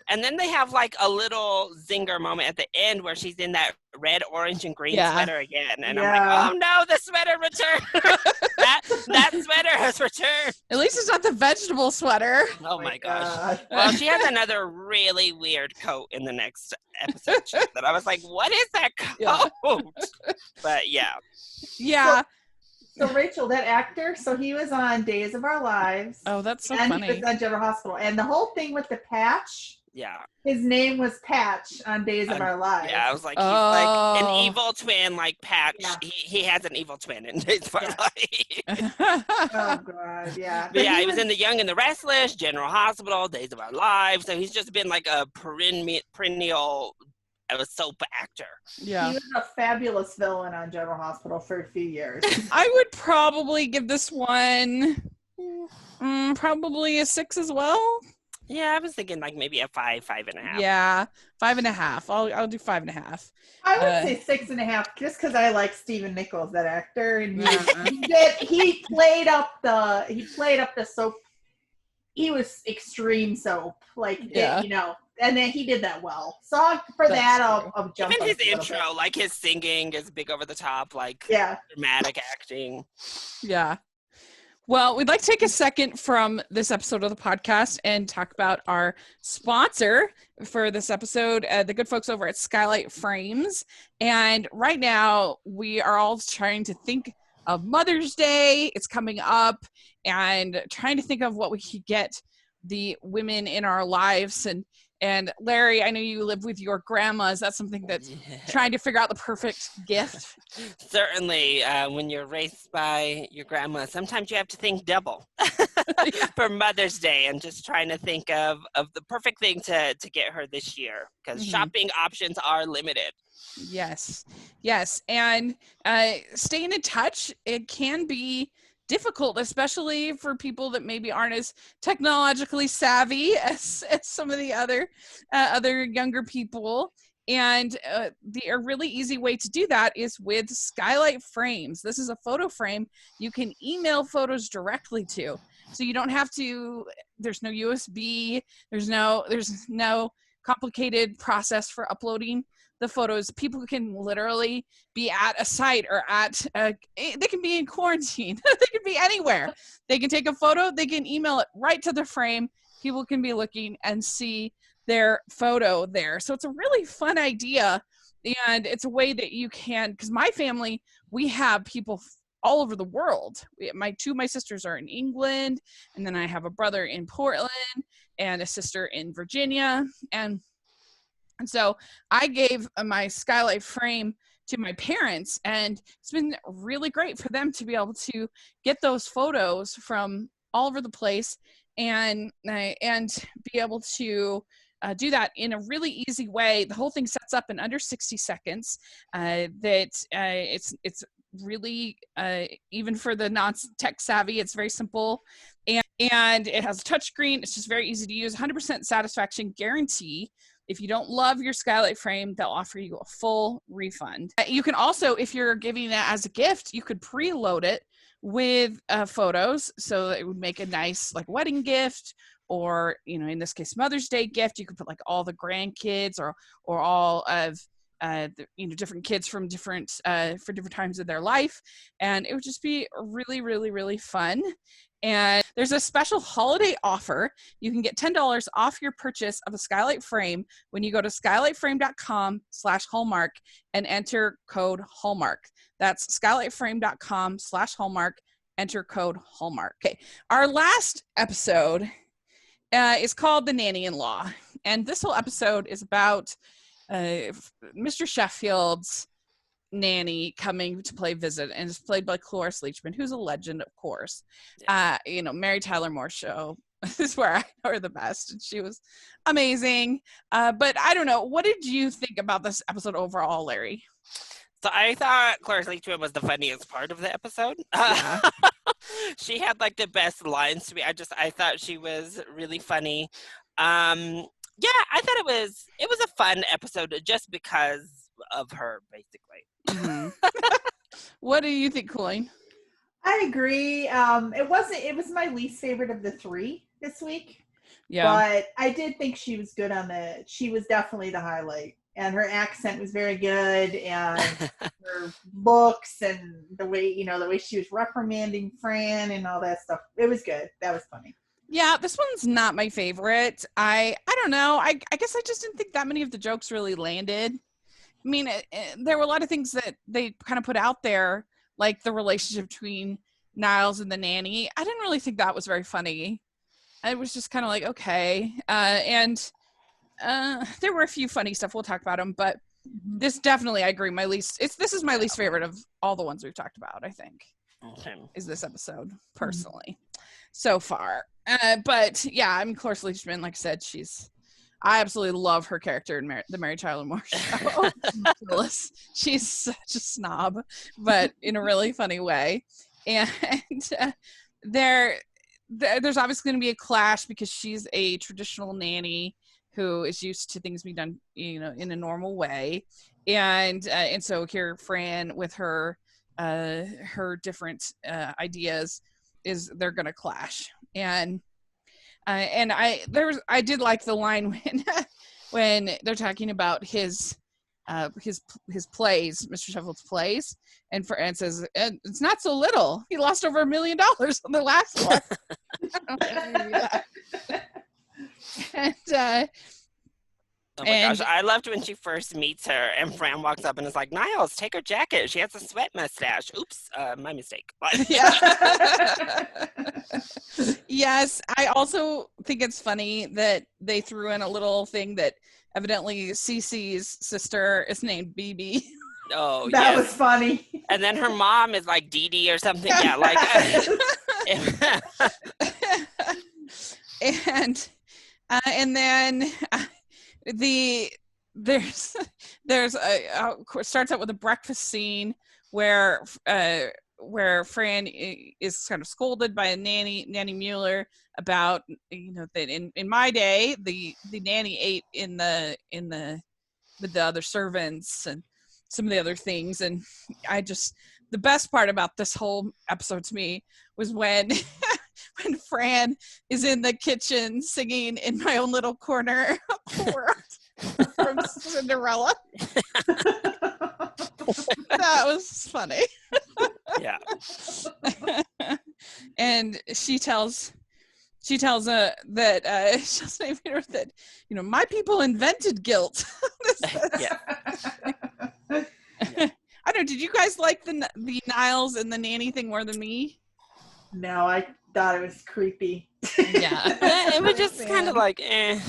And then they have like a little zinger moment at the end where she's in that red, orange, and green sweater again. And I'm like, oh no, the sweater returned. that sweater has returned. At least it's not the vegetable sweater. Oh my gosh. Well, she has another really weird coat in the next episode that I was like, what is that coat? But yeah. So Rachel, that actor, so he was on Days of Our Lives. Oh, that's so funny. And he was on General Hospital. And the whole thing with the patch, his name was Patch on Days of Our Lives. Yeah, I was like, he's like an evil twin, like Patch. Yeah. He has an evil twin in Days of Our Lives. Oh, God, yeah. But he was in The Young and the Restless, General Hospital, Days of Our Lives. So he's just been like a perennial a soap actor. Yeah. He was a fabulous villain on General Hospital for a few years. I would probably give this one probably a 6 as well. Yeah, I was thinking like maybe a 5.5. Yeah, 5.5. I'll do 5.5. I would say 6.5 just because I like Stephen Nichols, that actor, and he played up the soap. He was extreme soap, and then he did that well. So for that, I'll jump. Even his intro, like his singing is big over the top, like dramatic acting. Yeah. Well, we'd like to take a second from this episode of the podcast and talk about our sponsor for this episode, the good folks over at Skylight Frames. And right now, we are all trying to think of Mother's Day. It's coming up, and trying to think of what we could get the women in our lives. And Larry, I know you live with your grandma. Is that something that's trying to figure out the perfect gift? Certainly. When you're raised by your grandma, sometimes you have to think double for Mother's Day, and just trying to think of the perfect thing to get her this year, because shopping options are limited. Yes. And staying in touch, it can be difficult, especially for people that maybe aren't as technologically savvy as some of the other younger people. And a really easy way to do that is with Skylight Frames. This is a photo frame you can email photos directly to. So you don't have to, there's no USB, there's no complicated process for uploading the photos. People can literally be at a site or they can be in quarantine. They can be anywhere. They can take a photo, they can email it right to the frame. People can be looking and see their photo there. So it's a really fun idea. And it's a way that you can, because my family, we have people all over the world. My sisters are in England, and then I have a brother in Portland and a sister in Virginia. And so I gave my Skylight Frame to my parents, and it's been really great for them to be able to get those photos from all over the place and be able to do that in a really easy way. The whole thing sets up in under 60 seconds. It's really, even for the non-tech savvy, it's very simple. And it has a touchscreen. It's just very easy to use. 100% satisfaction guarantee. If you don't love your Skylight Frame, they'll offer you a full refund. You can also, if you're giving it as a gift, you could preload it with photos, so that it would make a nice like wedding gift or, in this case, Mother's Day gift. You could put like all the grandkids or all of different kids from different for different times of their life, and it would just be really, really, really fun. And there's a special holiday offer. You can get $10 off your purchase of a Skylight Frame when you go to skylightframe.com/Hallmark and enter code Hallmark. That's skylightframe.com/Hallmark. Enter code Hallmark. Okay, our last episode is called The Nanny-in-Law, and this whole episode is about Mr. Sheffield's nanny coming to play visit, and it's played by Cloris Leachman, who's a legend, of course. Mary Tyler Moore Show is where I know her the best, and she was amazing. But I don't know, what did you think about this episode overall, Larry? So I thought Cloris Leachman was the funniest part of the episode. Yeah. She had like the best lines to me. I thought she was really funny. I thought it was a fun episode just because of her, basically. Mm-hmm. What do you think, Colleen? I agree. It was my least favorite of the three this week. Yeah. But I did think she was good she was definitely the highlight. And her accent was very good, and her looks and the way she was reprimanding Fran and all that stuff. It was good. That was funny. Yeah, this one's not my favorite. I don't know. I guess I just didn't think that many of the jokes really landed. I mean, there were a lot of things that they kind of put out there, like the relationship between Niles and the nanny. I didn't really think that was very funny. I was just kind of like, okay. And there were a few funny stuff. We'll talk about them, but this definitely, I agree, this is my least favorite of all the ones we've talked about, I think. Okay. Is this episode, personally, so far. But yeah, I mean, Cloris Leachman, like I said, I absolutely love her character in the Mary Tyler Moore Show. Phyllis, she's such a snob, but in a really funny way. And there's obviously going to be a clash because she's a traditional nanny who is used to things being done, in a normal way. And so here Fran with her different ideas they're going to clash. And I did like the line when they're talking about his plays, Mr. Sheffield's plays, and Fran says, it's not so little. He lost over $1 million on the last one. And oh my gosh, I loved when she first meets her and Fran walks up and is like, Niles, take her jacket. She has a sweat mustache. Oops, my mistake. Yeah. Yes, I also think it's funny that they threw in a little thing that evidently Cece's sister is named BB. Oh, that was funny. And then her mom is like Dee Dee or something. Yeah, like. And then there's starts out with a breakfast scene where Fran is kind of scolded by Nanny Mueller about that in my day the nanny ate with the other servants and some of the other things. And the best part about this whole episode to me was when when Fran is in the kitchen singing "In My Own Little Corner" from Cinderella. That was funny. Yeah. And she tells that my people invented guilt. Yeah. I don't know. Did you guys like the Niles and the nanny thing more than me? No, I thought it was creepy. Yeah. It was just kind of like, I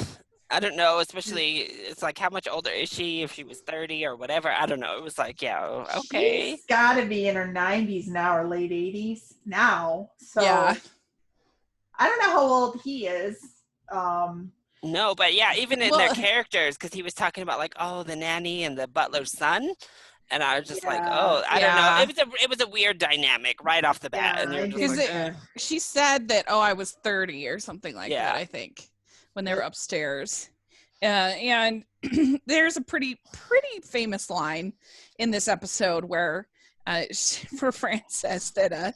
don't know, especially, it's like, how much older is she? If she was 30 or whatever, I don't know. It was like, yeah, okay. She's got to be in her 90s now or late 80s now. So yeah. I don't know how old he is. No, but yeah, even in their characters, because he was talking about like, oh, the nanny and the butler's son. And I was just like, oh, I don't know. It was a weird dynamic right off the bat. Yeah, and she said that, I was 30 or something like that, I think, when they were upstairs. And there's a pretty famous line in this episode where Fran says that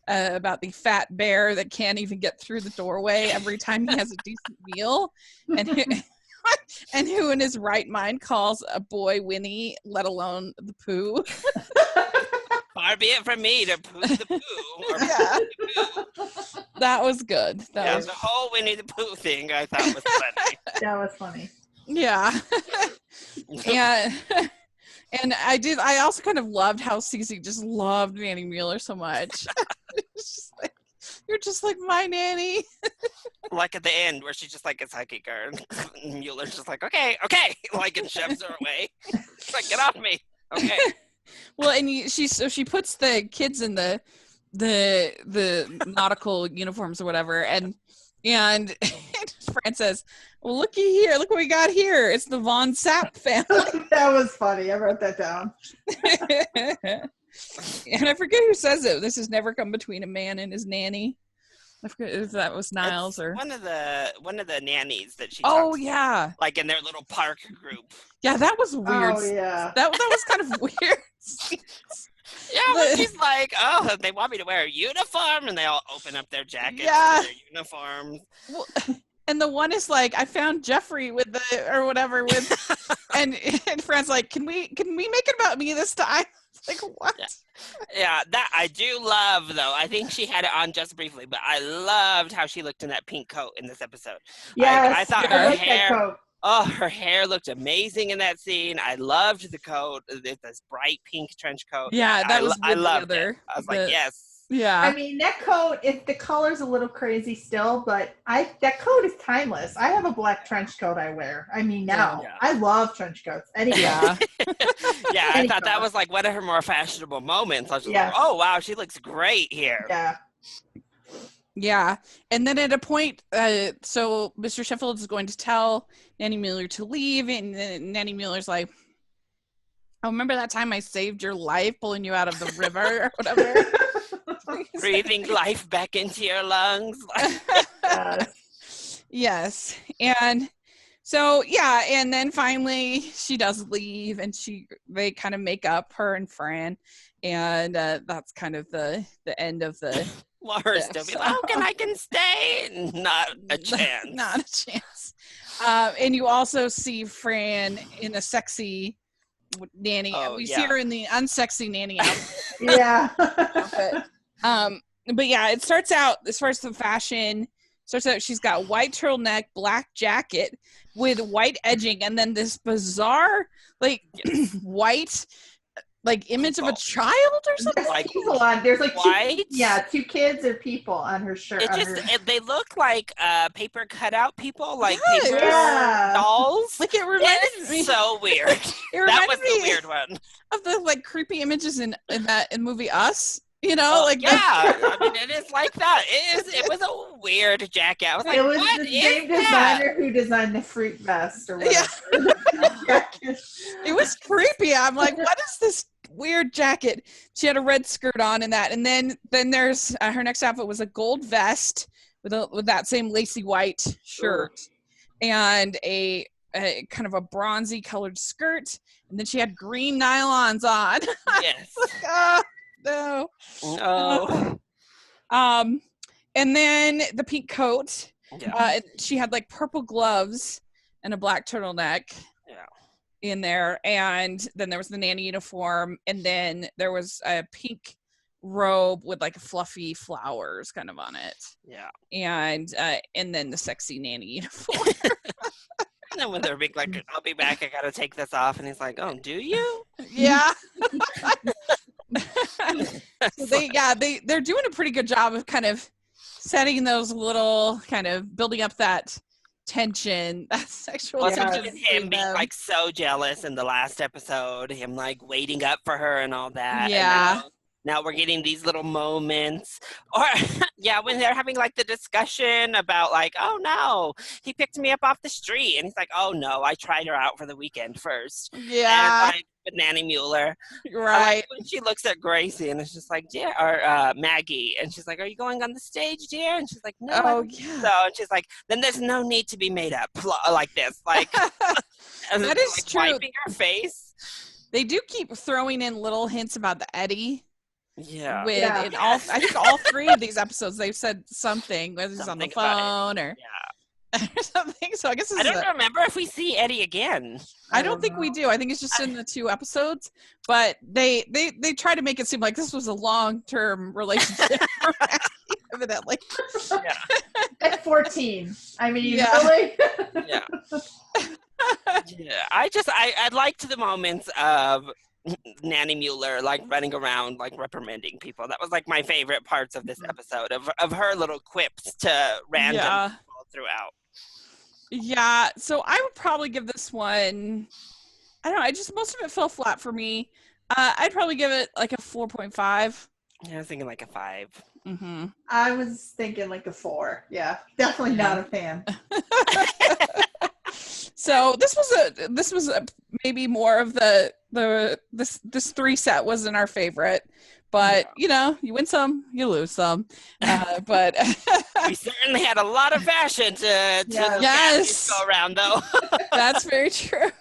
about the fat bear that can't even get through the doorway every time he has a decent meal, and who in his right mind calls a boy Winnie, let alone the poo. Far be it from me to poo the poo. Or Yeah. the poo. That was good. That was the whole Winnie the Pooh thing I thought was funny. That was funny. Yeah. And I also kind of loved how Cece just loved Nanny Mueller so much. You're just like my nanny. Like at the end where she just like gets hiking her and Mueller's just like, okay, like and shoves her away. She's like, get off me. Okay. Well, and she puts the kids in the nautical uniforms or whatever, and Fran says, well, looky here, look what we got here. It's the Von Sapp family. That was funny. I wrote that down. And I forget who says it. This has never come between a man and his nanny. I forget if that was Niles or one of the nannies that she Oh yeah. Like in their little park group. Yeah, that was weird. Oh yeah. That was kind of weird. Yeah, but she's like, oh, they want me to wear a uniform, and they all open up their jackets Yeah. for their uniforms. Well, and the one is like, I found Jeffrey with the or whatever with, and Fran's like, can we make it about me this time? It's like, what? Yeah, that I do love though. I think she had it on just briefly, but I loved how she looked in that pink coat in this episode. Yes, I thought I her like that hair. coat. Oh, her hair looked amazing in that scene. I loved the coat, this bright pink trench coat. Yeah, that was I good loved together. it. I was like, yes. Yeah. I mean, that coat, if the color's a little crazy still, but that coat is timeless. I have a black trench coat I wear. I mean, now Yeah. I love trench coats. Anyway. Yeah. Yeah, I thought that was like one of her more fashionable moments. I was just Yes. like, oh wow, she looks great here. Yeah. Yeah. And then at a point, so Mr. Sheffield is going to tell Nanny Mueller to leave, and then Nanny Mueller's like, oh, remember that time I saved your life pulling you out of the river or whatever? Breathing life back into your lungs. Yes. And so, yeah, and then finally she does leave, and they kind of make up, her and Fran, and that's kind of the end of the Laura's still be like, oh, I can stay? Not a chance. Not a chance. And you also see Fran in a sexy nanny. Oh, we yeah. see her in the unsexy nanny outfit. Yeah. But yeah, it starts out, as far as the fashion, she's got white turtleneck, black jacket with white edging, and then this bizarre, like, white, like, image of a child or something. Like, People on there's like white? two kids or people on her shirt. They look like paper cutout people, like Yes. paper Yeah. dolls. Like, it reminded It's me. so weird. It That was reminded the me weird one. of the, like, creepy images in the movie Us. You know, Oh, like, yeah, I mean, it is like that. It was a weird jacket. I was like, it was what the is same that? designer who designed the fruit vest or Yeah. whatever. it was creepy. I'm like, what is this weird jacket? She had a red skirt on and that, and then there's her next outfit was a gold vest with that same lacy white shirt and a kind of a bronzy colored skirt, and then she had green nylons on. Yes. Oh, no. No. And then the pink coat. Yeah. She had like purple gloves and a black turtleneck. Yeah. In there, and then there was the nanny uniform, and then there was a pink robe with like fluffy flowers kind of on it. Yeah. And then the sexy nanny uniform. And then when they're being like, I'll be back, I gotta take this off, and he's like, oh, do you? Yeah. So they're doing a pretty good job of kind of setting those little, kind of building up that tension, that sexual Wasn't tension. just him being like so jealous in the last episode, him like waiting up for her and all that. Yeah. And now we're getting these little moments. Or yeah, when they're having like the discussion about like, oh no, he picked me up off the street, and he's like, oh no, I tried her out for the weekend first. Yeah. And like with Nanny Mueller. Right. Like, when she looks at Gracie and it's just like, dear, or Maggie, and she's like, are you going on the stage, dear? And she's like, no. Oh yeah. So, and she's like, then there's no need to be made up like this. Like, and That then, is like, true. wiping her face. They do keep throwing in little hints about the Eddie Yeah. In all, I think all three of these episodes, they've said something, whether he's on the phone or something. So I guess I don't remember if we see Eddie again. I don't think we do. I think it's just in the 2 episodes, but they try to make it seem like this was a long-term relationship, evidently. Yeah. At 14. I mean, really? Yeah. Yeah. I liked the moments of Nanny Mueller like running around like reprimanding people. That was like my favorite parts of this episode of her little quips to random people throughout. Yeah, so I would probably give this one, I don't know, most of it fell flat for me. I'd probably give it like a 4.5. Yeah, I was thinking like a 5. Mm-hmm. I was thinking like a 4. Yeah, definitely not a fan. So this was maybe more of this 3 set wasn't our favorite, but you win some, you lose some. But we certainly had a lot of fashion to go around, though. That's very true.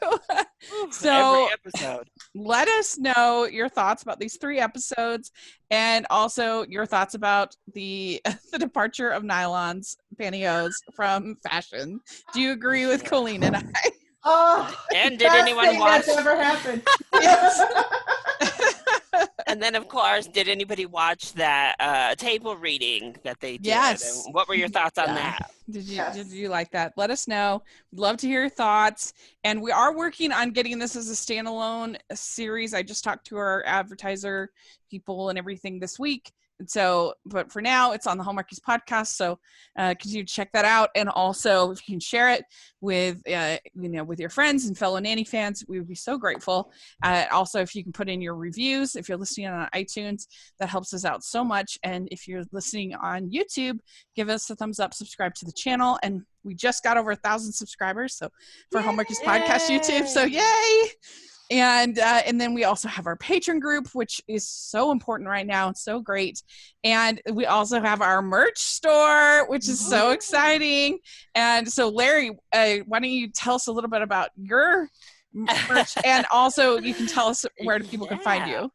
So every episode. Let us know your thoughts about these 3 episodes, and also your thoughts about the departure of nylons pantyhose from fashion. Do you agree with Colleen and I? Oh, and did anyone watch? That's ever happened? Yes. And then, of course, did anybody watch that table reading that they did? Yes. And what were your thoughts on that? Did you like that? Let us know. We'd love to hear your thoughts. And we are working on getting this as a standalone series. I just talked to our advertiser people and everything this week. And so, but for now, it's on the Hallmarkies podcast. So continue to check that out. And also, if you can share it with, with your friends and fellow Nanny fans, we would be so grateful. Also, if you can put in your reviews, if you're listening on iTunes, that helps us out so much. And if you're listening on YouTube, give us a thumbs up, subscribe to the channel. And we just got over 1,000 subscribers. So for Hallmarkies podcast YouTube. So yay. And then we also have our Patreon group, which is so important right now. It's so great. And we also have our merch store, which is so exciting. And so, Larry, why don't you tell us a little bit about your merch? And also, you can tell us where people can find you.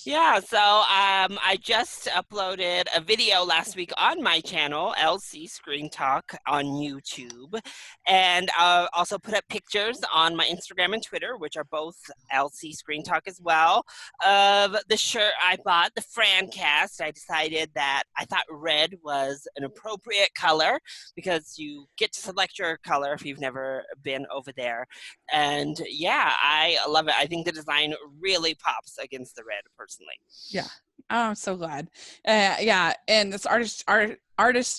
Yeah, so I just uploaded a video last week on my channel, LC Screen Talk on YouTube, and also put up pictures on my Instagram and Twitter, which are both LC Screen Talk as well, of the shirt I bought, the Francast. I decided that I thought red was an appropriate color because you get to select your color if you've never been over there. And yeah, I love it. I think the design really pops against the red, personally. Yeah. Oh, I'm so glad. And this artist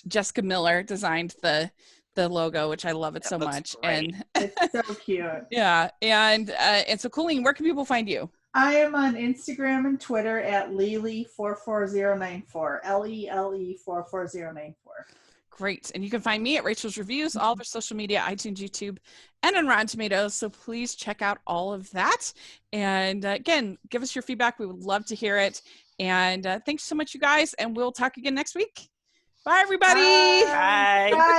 Jessica Miller designed the logo, which I love it so much. Great. And it's so cute. Yeah. And so, Colleen, where can people find you? I am on Instagram and Twitter at Lele44094. LELE44094. Great. And you can find me at Rachel's Reviews, all of our social media, iTunes, YouTube, and on Rotten Tomatoes. So please check out all of that. And again, give us your feedback. We would love to hear it. And thanks so much, you guys. And we'll talk again next week. Bye, everybody. Bye. Bye.